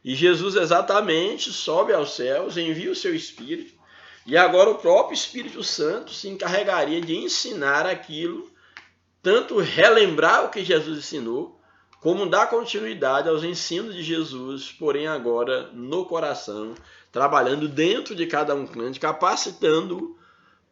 E Jesus exatamente sobe aos céus, envia o seu Espírito, e agora o próprio Espírito Santo se encarregaria de ensinar aquilo, tanto relembrar o que Jesus ensinou, como dar continuidade aos ensinos de Jesus, porém agora no coração, trabalhando dentro de cada um crente, capacitando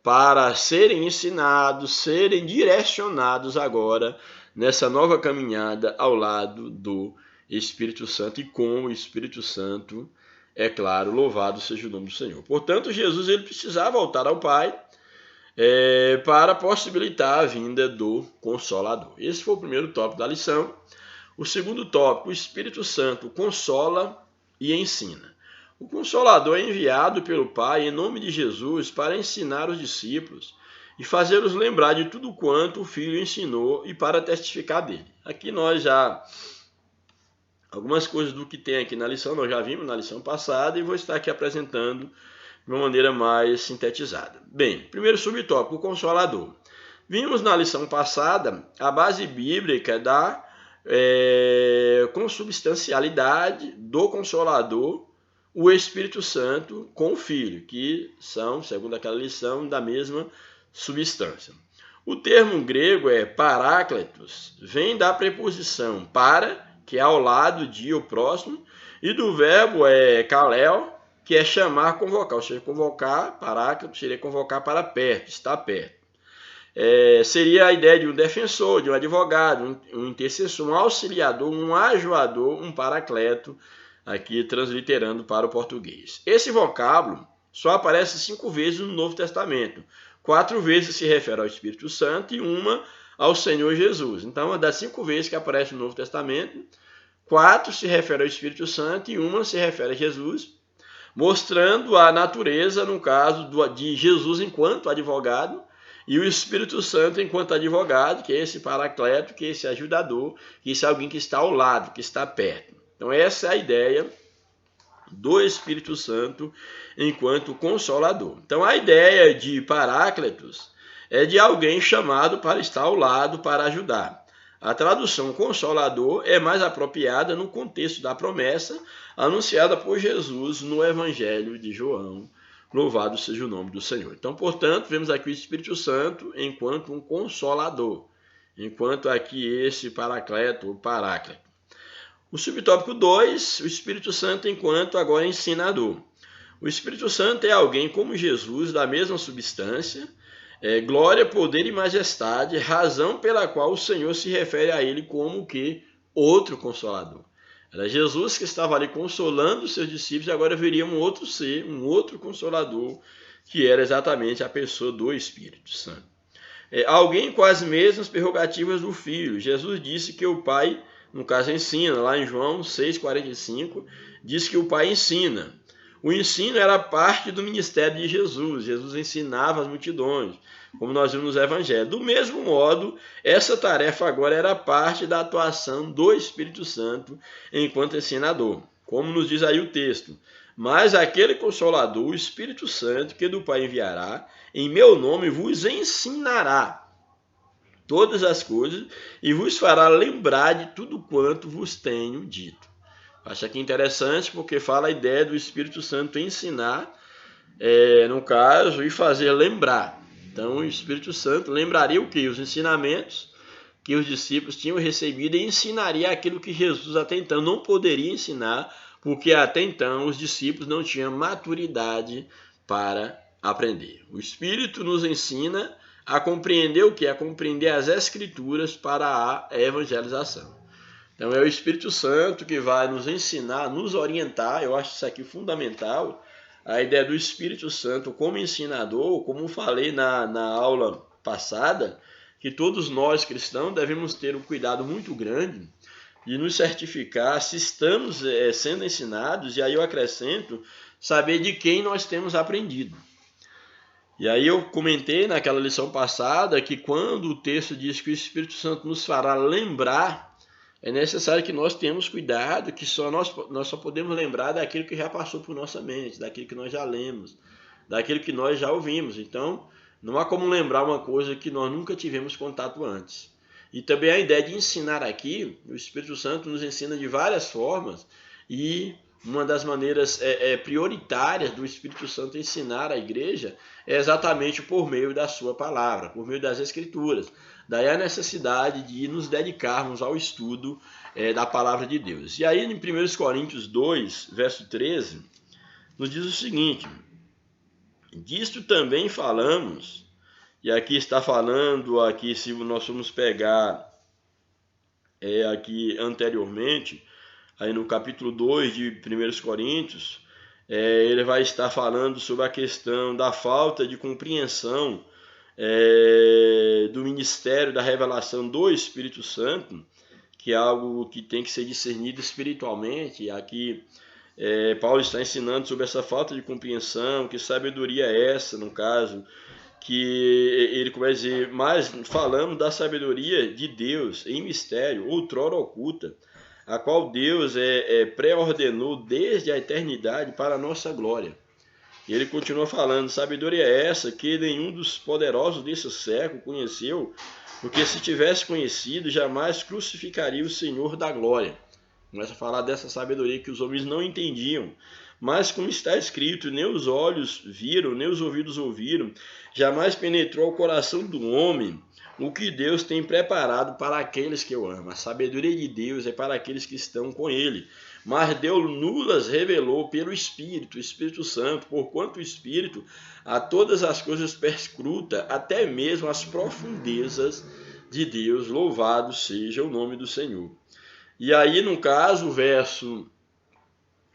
para serem ensinados, serem direcionados agora nessa nova caminhada ao lado do Espírito Santo e com o Espírito Santo, é claro, louvado seja o nome do Senhor. Portanto, Jesus ele precisava voltar ao Pai para possibilitar a vinda do Consolador. Esse foi o primeiro tópico da lição. O segundo tópico, o Espírito Santo consola e ensina. O Consolador é enviado pelo Pai em nome de Jesus para ensinar os discípulos e fazê-los lembrar de tudo quanto o Filho ensinou e para testificar dele. Aqui nós já, algumas coisas do que tem aqui na lição, nós já vimos na lição passada e vou estar aqui apresentando de uma maneira mais sintetizada. Bem, primeiro subtópico, o Consolador. Vimos na lição passada a base bíblica da consubstancialidade do Consolador, o Espírito Santo com o Filho, que são, segundo aquela lição, da mesma substância. O termo grego é parácletos, vem da preposição para, que é ao lado de ou próximo, e do verbo kaleo, que é chamar, convocar. Ou seja, convocar, parácletos, seria convocar para perto, estar perto. Seria a ideia de um defensor, de um advogado, um intercessor, um auxiliador, um ajuador, um paracleto, aqui transliterando para o português. Esse vocábulo só aparece 5 vezes no Novo Testamento. 4 vezes se refere ao Espírito Santo e uma ao Senhor Jesus. Então, das 5 vezes que aparece no Novo Testamento, 4 se refere ao Espírito Santo e uma se refere a Jesus, mostrando a natureza, no caso, de Jesus enquanto advogado, e o Espírito Santo enquanto advogado, que é esse paracleto, que é esse ajudador, que é esse alguém que está ao lado, que está perto. Então essa é a ideia do Espírito Santo enquanto Consolador. Então a ideia de Paráclitos é de alguém chamado para estar ao lado para ajudar. A tradução consolador é mais apropriada no contexto da promessa anunciada por Jesus no Evangelho de João. Louvado seja o nome do Senhor. Então, portanto, vemos aqui o Espírito Santo enquanto um consolador, enquanto aqui esse paracleto ou paráclito. O subtópico 2, o Espírito Santo enquanto agora ensinador. O Espírito Santo é alguém como Jesus, da mesma substância, glória, poder e majestade, razão pela qual o Senhor se refere a ele como que outro consolador. Era Jesus que estava ali consolando os seus discípulos e agora viria um outro ser, um outro consolador, que era exatamente a pessoa do Espírito Santo. Alguém com as mesmas prerrogativas do Filho. Jesus disse que o Pai, no caso ensina, lá em João 6,45, diz que o Pai ensina. O ensino era parte do ministério de Jesus. Jesus ensinava as multidões, como nós vimos nos Evangelhos. Do mesmo modo, essa tarefa agora era parte da atuação do Espírito Santo enquanto ensinador, como nos diz aí o texto. Mas aquele Consolador, o Espírito Santo, que do Pai enviará, em meu nome vos ensinará todas as coisas e vos fará lembrar de tudo quanto vos tenho dito. Acho aqui interessante porque fala a ideia do Espírito Santo ensinar, no caso, e fazer lembrar. Então, o Espírito Santo lembraria o quê? Os ensinamentos que os discípulos tinham recebido e ensinaria aquilo que Jesus até então não poderia ensinar, porque até então os discípulos não tinham maturidade para aprender. O Espírito nos ensina a compreender o quê? A compreender as Escrituras para a evangelização. Então é o Espírito Santo que vai nos ensinar, nos orientar. Eu acho isso aqui fundamental, a ideia do Espírito Santo como ensinador, como falei na aula passada, que todos nós cristãos devemos ter um cuidado muito grande de nos certificar se estamos sendo ensinados, e aí eu acrescento, saber de quem nós temos aprendido. E aí eu comentei naquela lição passada que quando o texto diz que o Espírito Santo nos fará lembrar, é necessário que nós tenhamos cuidado, que nós só podemos lembrar daquilo que já passou por nossa mente, daquilo que nós já lemos, daquilo que nós já ouvimos. Então, não há como lembrar uma coisa que nós nunca tivemos contato antes. E também a ideia de ensinar aqui, o Espírito Santo nos ensina de várias formas, e uma das maneiras prioritárias do Espírito Santo ensinar a igreja é exatamente por meio da sua palavra, por meio das Escrituras. Daí a necessidade de nos dedicarmos ao estudo da palavra de Deus. E aí em 1 Coríntios 2, verso 13, nos diz o seguinte: disto também falamos, e aqui está falando, aqui se nós formos pegar aqui anteriormente, aí no capítulo 2 de 1 Coríntios, ele vai estar falando sobre a questão da falta de compreensão do ministério da revelação do Espírito Santo, que é algo que tem que ser discernido espiritualmente. E aqui Paulo está ensinando sobre essa falta de compreensão, que sabedoria é essa, no caso, que ele começa a dizer, mas falamos da sabedoria de Deus em mistério, outrora oculta, a qual Deus pré-ordenou desde a eternidade para a nossa glória. E ele continua falando, sabedoria é essa que nenhum dos poderosos desse século conheceu, porque se tivesse conhecido, jamais crucificaria o Senhor da glória. Começa a falar dessa sabedoria que os homens não entendiam. Mas como está escrito, nem os olhos viram, nem os ouvidos ouviram, jamais penetrou ao coração do homem o que Deus tem preparado para aqueles que o amam. A sabedoria de Deus é para aqueles que estão com ele. Mas Deus nulas revelou pelo Espírito, o Espírito Santo, porquanto o Espírito a todas as coisas perscruta, até mesmo as profundezas de Deus. Louvado seja o nome do Senhor. E aí, no caso,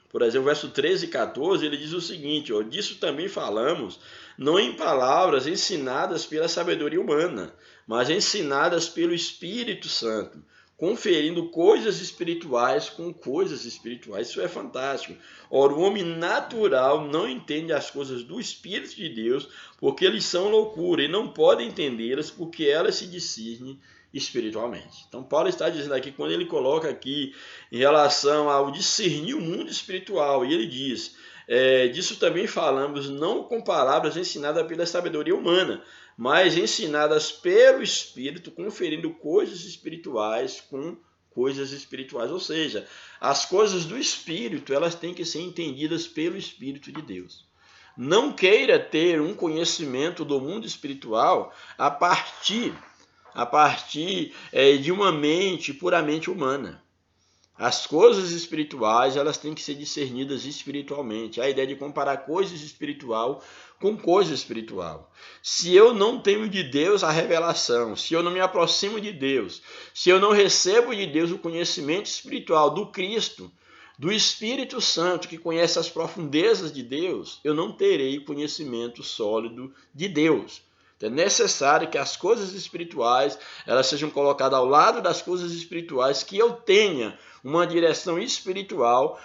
por exemplo, verso 13 e 14, ele diz o seguinte, disso também falamos, não em palavras ensinadas pela sabedoria humana, mas ensinadas pelo Espírito Santo, conferindo coisas espirituais com coisas espirituais. Isso é fantástico. Ora, o homem natural não entende as coisas do Espírito de Deus, porque eles são loucura, e não pode entendê-las, porque elas se discernem espiritualmente. Então Paulo está dizendo aqui, quando ele coloca aqui em relação ao discernir o mundo espiritual, e ele diz, disso também falamos, não com palavras ensinadas pela sabedoria humana, mas ensinadas pelo Espírito, conferindo coisas espirituais com coisas espirituais. Ou seja, as coisas do Espírito, elas têm que ser entendidas pelo Espírito de Deus. Não queira ter um conhecimento do mundo espiritual a partir de uma mente puramente humana. As coisas espirituais, elas têm que ser discernidas espiritualmente. A ideia de comparar coisas espiritual com coisa espiritual. Se eu não tenho de Deus a revelação, se eu não me aproximo de Deus, se eu não recebo de Deus o conhecimento espiritual do Cristo, do Espírito Santo, que conhece as profundezas de Deus, eu não terei conhecimento sólido de Deus. É necessário que as coisas espirituais elas sejam colocadas ao lado das coisas espirituais, que eu tenha uma direção espiritual,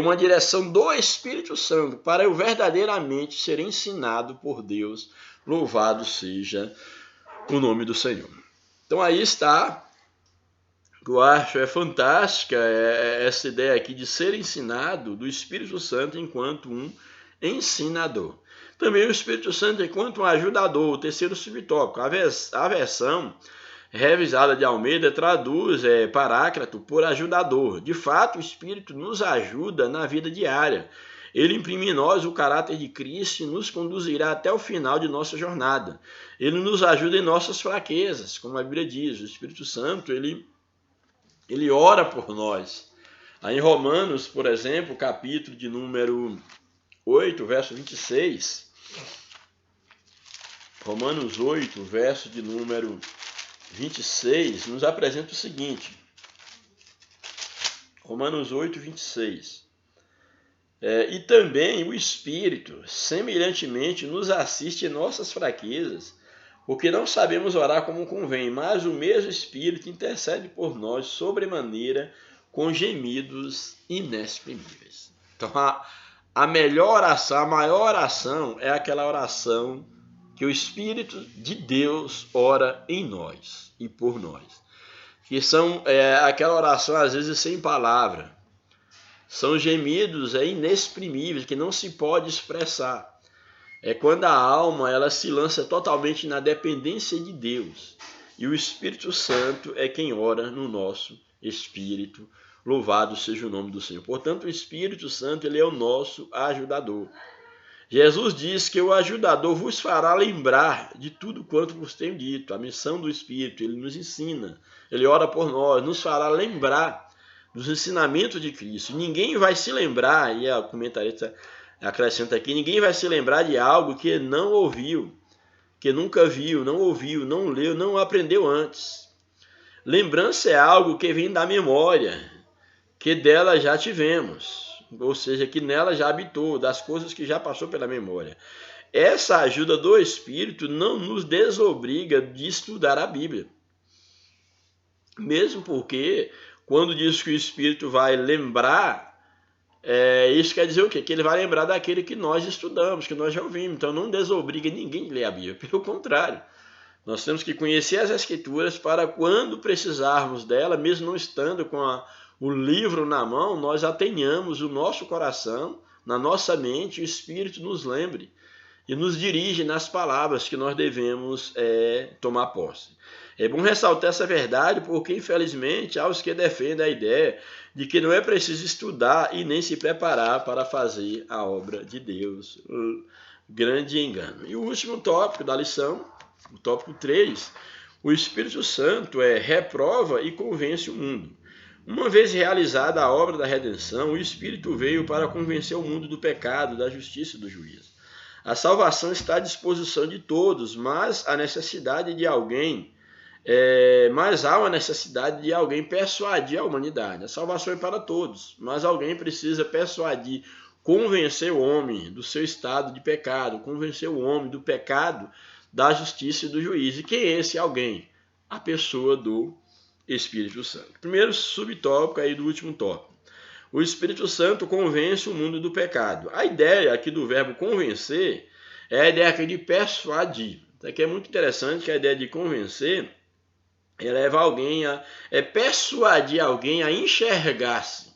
uma direção do Espírito Santo, para eu verdadeiramente ser ensinado por Deus. Louvado seja o nome do Senhor. Então aí está, eu acho fantástica essa ideia aqui de ser ensinado do Espírito Santo enquanto um ensinador. Também o Espírito Santo enquanto um ajudador, o terceiro subtópico. A versão revisada de Almeida traduz Paráclito por ajudador. De fato, o Espírito nos ajuda na vida diária. Ele imprime em nós o caráter de Cristo e nos conduzirá até o final de nossa jornada. Ele nos ajuda em nossas fraquezas, como a Bíblia diz. O Espírito Santo, ele ora por nós. Aí em Romanos, por exemplo, capítulo de número 8, verso 26. Romanos 8, verso de número 26, nos apresenta o seguinte. Romanos 8, 26. E também o Espírito, semelhantemente, nos assiste em nossas fraquezas, porque não sabemos orar como convém, mas o mesmo Espírito intercede por nós sobremaneira com gemidos inexprimíveis. Então, a melhor oração, a maior oração é aquela oração que o Espírito de Deus ora em nós e por nós. Que são aquela oração, às vezes, sem palavra. São gemidos inexprimíveis, que não se pode expressar. É quando a alma ela se lança totalmente na dependência de Deus. E o Espírito Santo é quem ora no nosso espírito. Louvado seja o nome do Senhor. Portanto, o Espírito Santo ele é o nosso ajudador. Jesus diz que o ajudador vos fará lembrar de tudo quanto vos tenho dito. A missão do Espírito, ele nos ensina, ele ora por nós, nos fará lembrar dos ensinamentos de Cristo. Ninguém vai se lembrar, e a comentarista acrescenta aqui, ninguém vai se lembrar de algo que não ouviu, que nunca viu, não ouviu, não leu, não aprendeu antes. Lembrança é algo que vem da memória, que dela já tivemos. Ou seja, que nela já habitou, das coisas que já passou pela memória. Essa ajuda do Espírito não nos desobriga de estudar a Bíblia. Mesmo porque, quando diz que o Espírito vai lembrar, isso quer dizer o quê? Que ele vai lembrar daquele que nós estudamos, que nós já ouvimos. Então não desobriga ninguém de ler a Bíblia. Pelo contrário, nós temos que conhecer as Escrituras para quando precisarmos dela, mesmo não estando com o livro na mão, nós a tenhamos o nosso coração, na nossa mente, o Espírito nos lembre e nos dirige nas palavras que nós devemos tomar posse. É bom ressaltar essa verdade porque, infelizmente, há os que defendem a ideia de que não é preciso estudar e nem se preparar para fazer a obra de Deus. Grande engano. E o último tópico da lição, o tópico 3, o Espírito Santo reprova e convence o mundo. Uma vez realizada a obra da redenção, o Espírito veio para convencer o mundo do pecado, da justiça e do juízo. A salvação está à disposição de todos, mas há uma necessidade de alguém persuadir a humanidade. A salvação é para todos, mas alguém precisa persuadir, convencer o homem do seu estado de pecado, convencer o homem do pecado, da justiça e do juízo. E quem é esse alguém? A pessoa do Espírito Santo. Primeiro subtópico aí do último tópico. O Espírito Santo convence o mundo do pecado. A ideia aqui do verbo convencer é a ideia aqui de persuadir. Isso aqui é muito interessante, que a ideia de convencer leva alguém persuadir alguém a enxergar-se.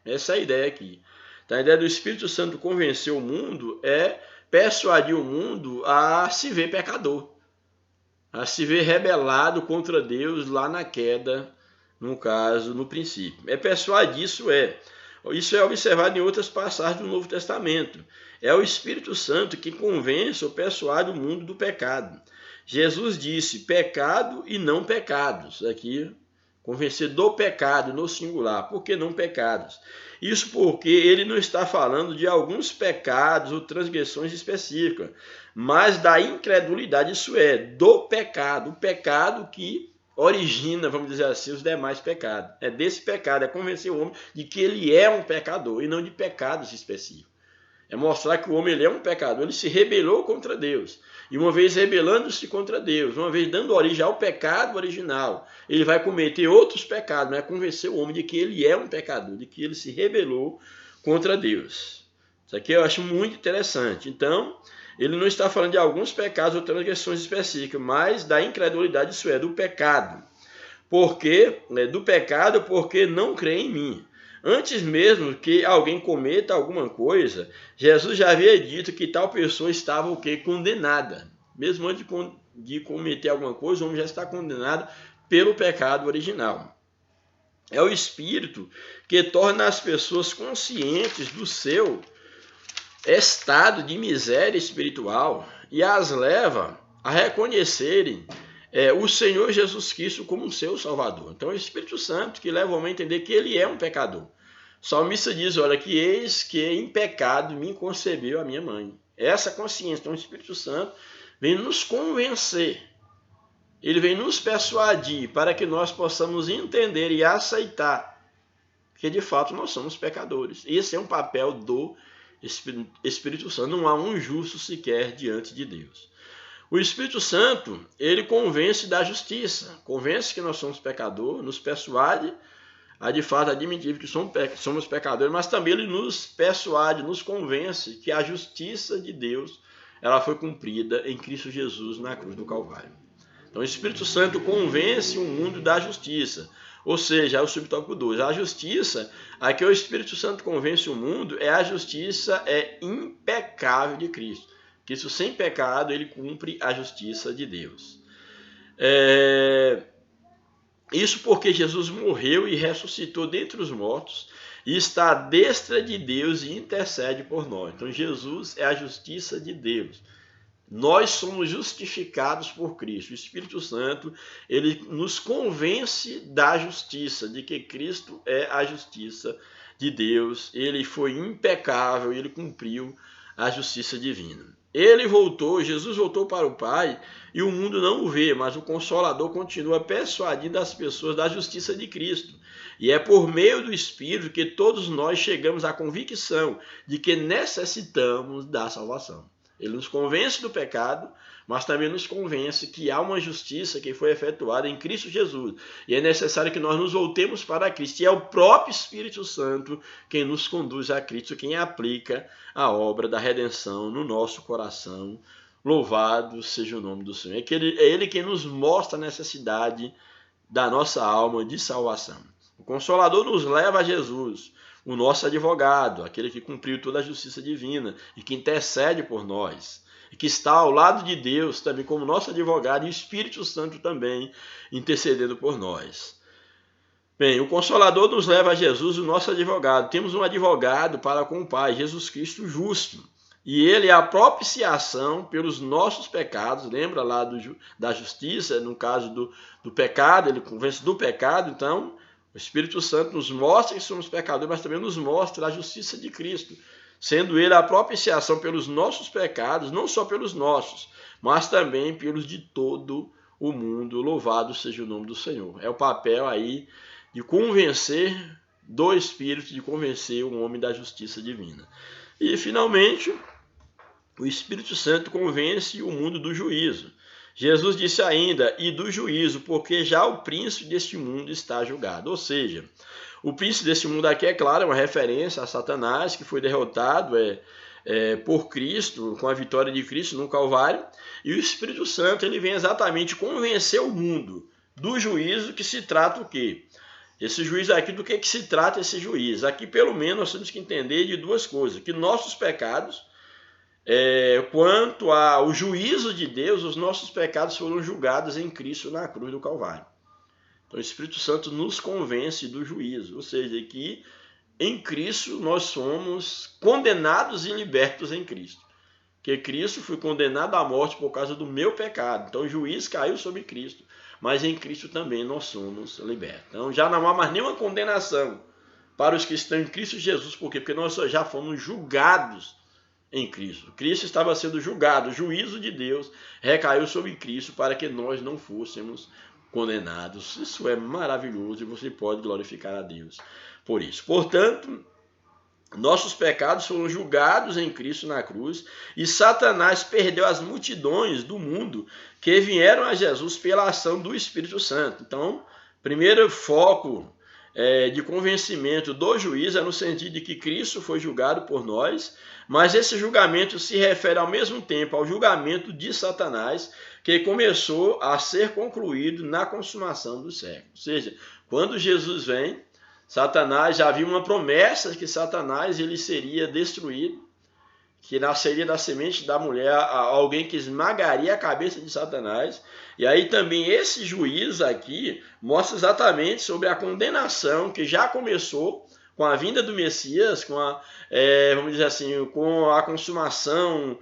Essa é a ideia aqui. Então, a ideia do Espírito Santo convencer o mundo é persuadir o mundo a se ver pecador, a se ver rebelado contra Deus lá na queda, no caso, no princípio. É persuadir, isso é observado em outras passagens do Novo Testamento. É o Espírito Santo que convence ou persuade o mundo do pecado. Jesus disse pecado e não pecados. Aqui, convencer do pecado no singular. Por que não pecados? Isso porque ele não está falando de alguns pecados ou transgressões específicas, mas da incredulidade, isso é, do pecado. O pecado que origina, vamos dizer assim, os demais pecados. É desse pecado, é convencer o homem de que ele é um pecador e não de pecados específicos. É mostrar que o homem ele é um pecador, ele se rebelou contra Deus. E uma vez rebelando-se contra Deus, uma vez dando origem ao pecado original, ele vai cometer outros pecados, mas é convencer o homem de que ele é um pecador, de que ele se rebelou contra Deus. Isso aqui eu acho muito interessante. Então, ele não está falando de alguns pecados ou transgressões específicas, mas da incredulidade, isso é, do pecado. Do pecado porque não crê em mim. Antes mesmo que alguém cometa alguma coisa, Jesus já havia dito que tal pessoa estava condenada. Mesmo antes de cometer alguma coisa, o homem já está condenado pelo pecado original. É o Espírito que torna as pessoas conscientes do seu estado de miséria espiritual e as leva a reconhecerem o Senhor Jesus Cristo como seu Salvador. Então é o Espírito Santo que leva o homem a entender que ele é um pecador. O salmista diz, olha, que eis que em pecado me concebeu a minha mãe. Essa consciência, então o Espírito Santo vem nos convencer, ele vem nos persuadir para que nós possamos entender e aceitar que de fato nós somos pecadores. Esse é um papel do Espírito Santo, não há um justo sequer diante de Deus. O Espírito Santo, ele convence da justiça, convence que nós somos pecadores, nos persuade a de fato admitir que somos pecadores, mas também ele nos persuade, nos convence que a justiça de Deus ela foi cumprida em Cristo Jesus na cruz do Calvário. Então o Espírito Santo convence o mundo da justiça, ou seja, é o subtópico 2. A justiça, a que o Espírito Santo convence o mundo, é a justiça impecável de Cristo. Cristo sem pecado, ele cumpre a justiça de Deus. Isso porque Jesus morreu e ressuscitou dentre os mortos e está à destra de Deus e intercede por nós. Então Jesus é a justiça de Deus. Nós somos justificados por Cristo. O Espírito Santo, ele nos convence da justiça, de que Cristo é a justiça de Deus. Ele foi impecável, ele cumpriu a justiça divina. Jesus voltou para o Pai e o mundo não o vê, mas o Consolador continua persuadindo as pessoas da justiça de Cristo. E é por meio do Espírito que todos nós chegamos à convicção de que necessitamos da salvação. Ele nos convence do pecado, mas também nos convence que há uma justiça que foi efetuada em Cristo Jesus. E é necessário que nós nos voltemos para Cristo. E é o próprio Espírito Santo quem nos conduz a Cristo, quem aplica a obra da redenção no nosso coração. Louvado seja o nome do Senhor. É Ele quem nos mostra a necessidade da nossa alma de salvação. O Consolador nos leva a Jesus, o nosso advogado, aquele que cumpriu toda a justiça divina e que intercede por nós, e que está ao lado de Deus também como nosso advogado, e o Espírito Santo também intercedendo por nós. Bem, o Consolador nos leva a Jesus, o nosso advogado. Temos um advogado para com o Pai, Jesus Cristo justo. E ele é a propiciação pelos nossos pecados. Lembra lá da justiça, no caso do pecado, ele convence do pecado. Então, o Espírito Santo nos mostra que somos pecadores, mas também nos mostra a justiça de Cristo, sendo ele a propiciação pelos nossos pecados, não só pelos nossos, mas também pelos de todo o mundo. Louvado seja o nome do Senhor. É o papel aí de convencer do Espírito, de convencer o homem da justiça divina. E, finalmente, o Espírito Santo convence o mundo do juízo. Jesus disse ainda, e do juízo, porque já o príncipe deste mundo está julgado. Ou seja, o príncipe deste mundo aqui, é claro, é uma referência a Satanás, que foi derrotado por Cristo, com a vitória de Cristo no Calvário. E o Espírito Santo ele vem exatamente convencer o mundo do juízo, que se trata o quê? Esse juízo aqui, do que se trata esse juízo? Aqui, pelo menos, nós temos que entender de duas coisas. Que nossos pecados, quanto ao juízo de Deus, os nossos pecados foram julgados em Cristo na cruz do Calvário. Então, o Espírito Santo nos convence do juízo. Ou seja, que em Cristo nós somos condenados e libertos em Cristo. Que Cristo foi condenado à morte por causa do meu pecado. Então, o juízo caiu sobre Cristo. Mas em Cristo também nós somos libertos. Então já não há mais nenhuma condenação para os que estão em Cristo Jesus. Por quê? Porque nós já fomos julgados em Cristo. Cristo estava sendo julgado. O juízo de Deus recaiu sobre Cristo para que nós não fôssemos condenados. Isso é maravilhoso e você pode glorificar a Deus por isso. Portanto, nossos pecados foram julgados em Cristo na cruz e Satanás perdeu as multidões do mundo que vieram a Jesus pela ação do Espírito Santo. Então, primeiro foco de convencimento do juiz é no sentido de que Cristo foi julgado por nós, mas esse julgamento se refere ao mesmo tempo ao julgamento de Satanás, que começou a ser concluído na consumação do século. Ou seja, quando Jesus vem, Satanás, já havia uma promessa que Satanás ele seria destruído, que nasceria da semente da mulher alguém que esmagaria a cabeça de Satanás. E aí também esse juízo aqui mostra exatamente sobre a condenação que já começou com a vinda do Messias, com a, vamos dizer assim, com a consumação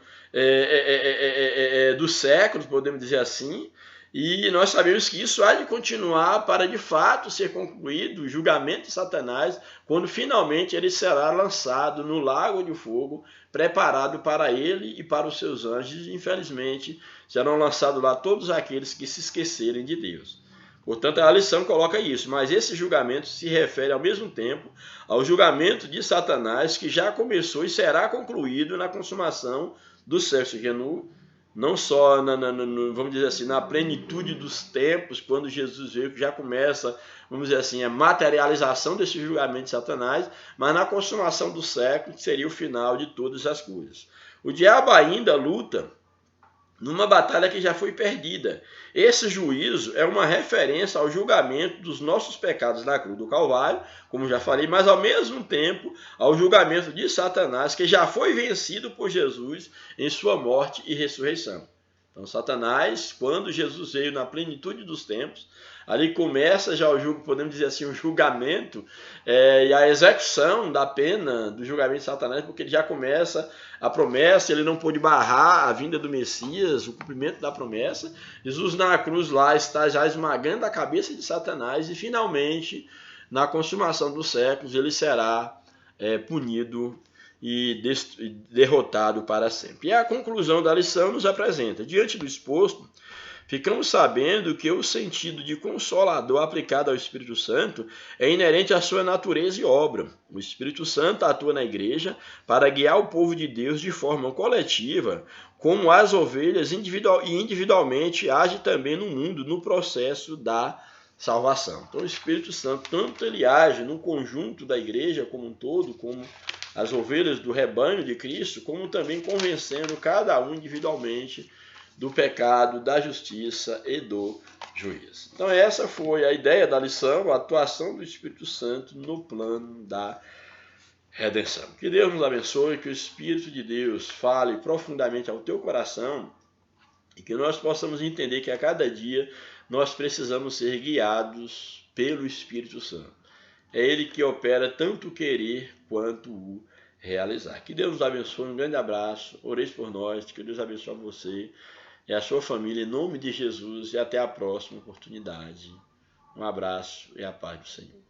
dos séculos, podemos dizer assim. E nós sabemos que isso há de continuar para de fato ser concluído o julgamento de Satanás, quando finalmente ele será lançado no lago de fogo, preparado para ele e para os seus anjos. E, infelizmente, serão lançados lá todos aqueles que se esquecerem de Deus. Portanto, a lição coloca isso, mas esse julgamento se refere ao mesmo tempo ao julgamento de Satanás, que já começou e será concluído na consumação do sexo genu, não só, vamos dizer assim, na plenitude dos tempos, quando Jesus veio, que já começa, vamos dizer assim, a materialização desse julgamento de Satanás, mas na consumação do século, que seria o final de todas as coisas. O diabo ainda luta numa batalha que já foi perdida. Esse juízo é uma referência ao julgamento dos nossos pecados na cruz do Calvário, como já falei, mas ao mesmo tempo ao julgamento de Satanás, que já foi vencido por Jesus em sua morte e ressurreição. Então, Satanás, quando Jesus veio na plenitude dos tempos, ali começa já o julgo, podemos dizer assim, o julgamento e a execução da pena do julgamento de Satanás, porque ele já começa a promessa, ele não pôde barrar a vinda do Messias, o cumprimento da promessa. Jesus na cruz lá está já esmagando a cabeça de Satanás e finalmente, na consumação dos séculos, ele será punido e derrotado para sempre. E a conclusão da lição nos apresenta: diante do exposto, ficamos sabendo que o sentido de consolador aplicado ao Espírito Santo é inerente à sua natureza e obra. O Espírito Santo atua na igreja para guiar o povo de Deus de forma coletiva, como as ovelhas individualmente age também no mundo, no processo da salvação. Então o Espírito Santo, tanto ele age no conjunto da igreja como um todo, como as ovelhas do rebanho de Cristo, como também convencendo cada um individualmente do pecado, da justiça e do juízo. Então essa foi a ideia da lição, a atuação do Espírito Santo no plano da redenção. Que Deus nos abençoe, que o Espírito de Deus fale profundamente ao teu coração e que nós possamos entender que a cada dia nós precisamos ser guiados pelo Espírito Santo. É Ele que opera tanto o querer quanto o realizar. Que Deus nos abençoe, um grande abraço, oreis por nós, que Deus abençoe você e a sua família, em nome de Jesus, e até a próxima oportunidade. Um abraço e a paz do Senhor.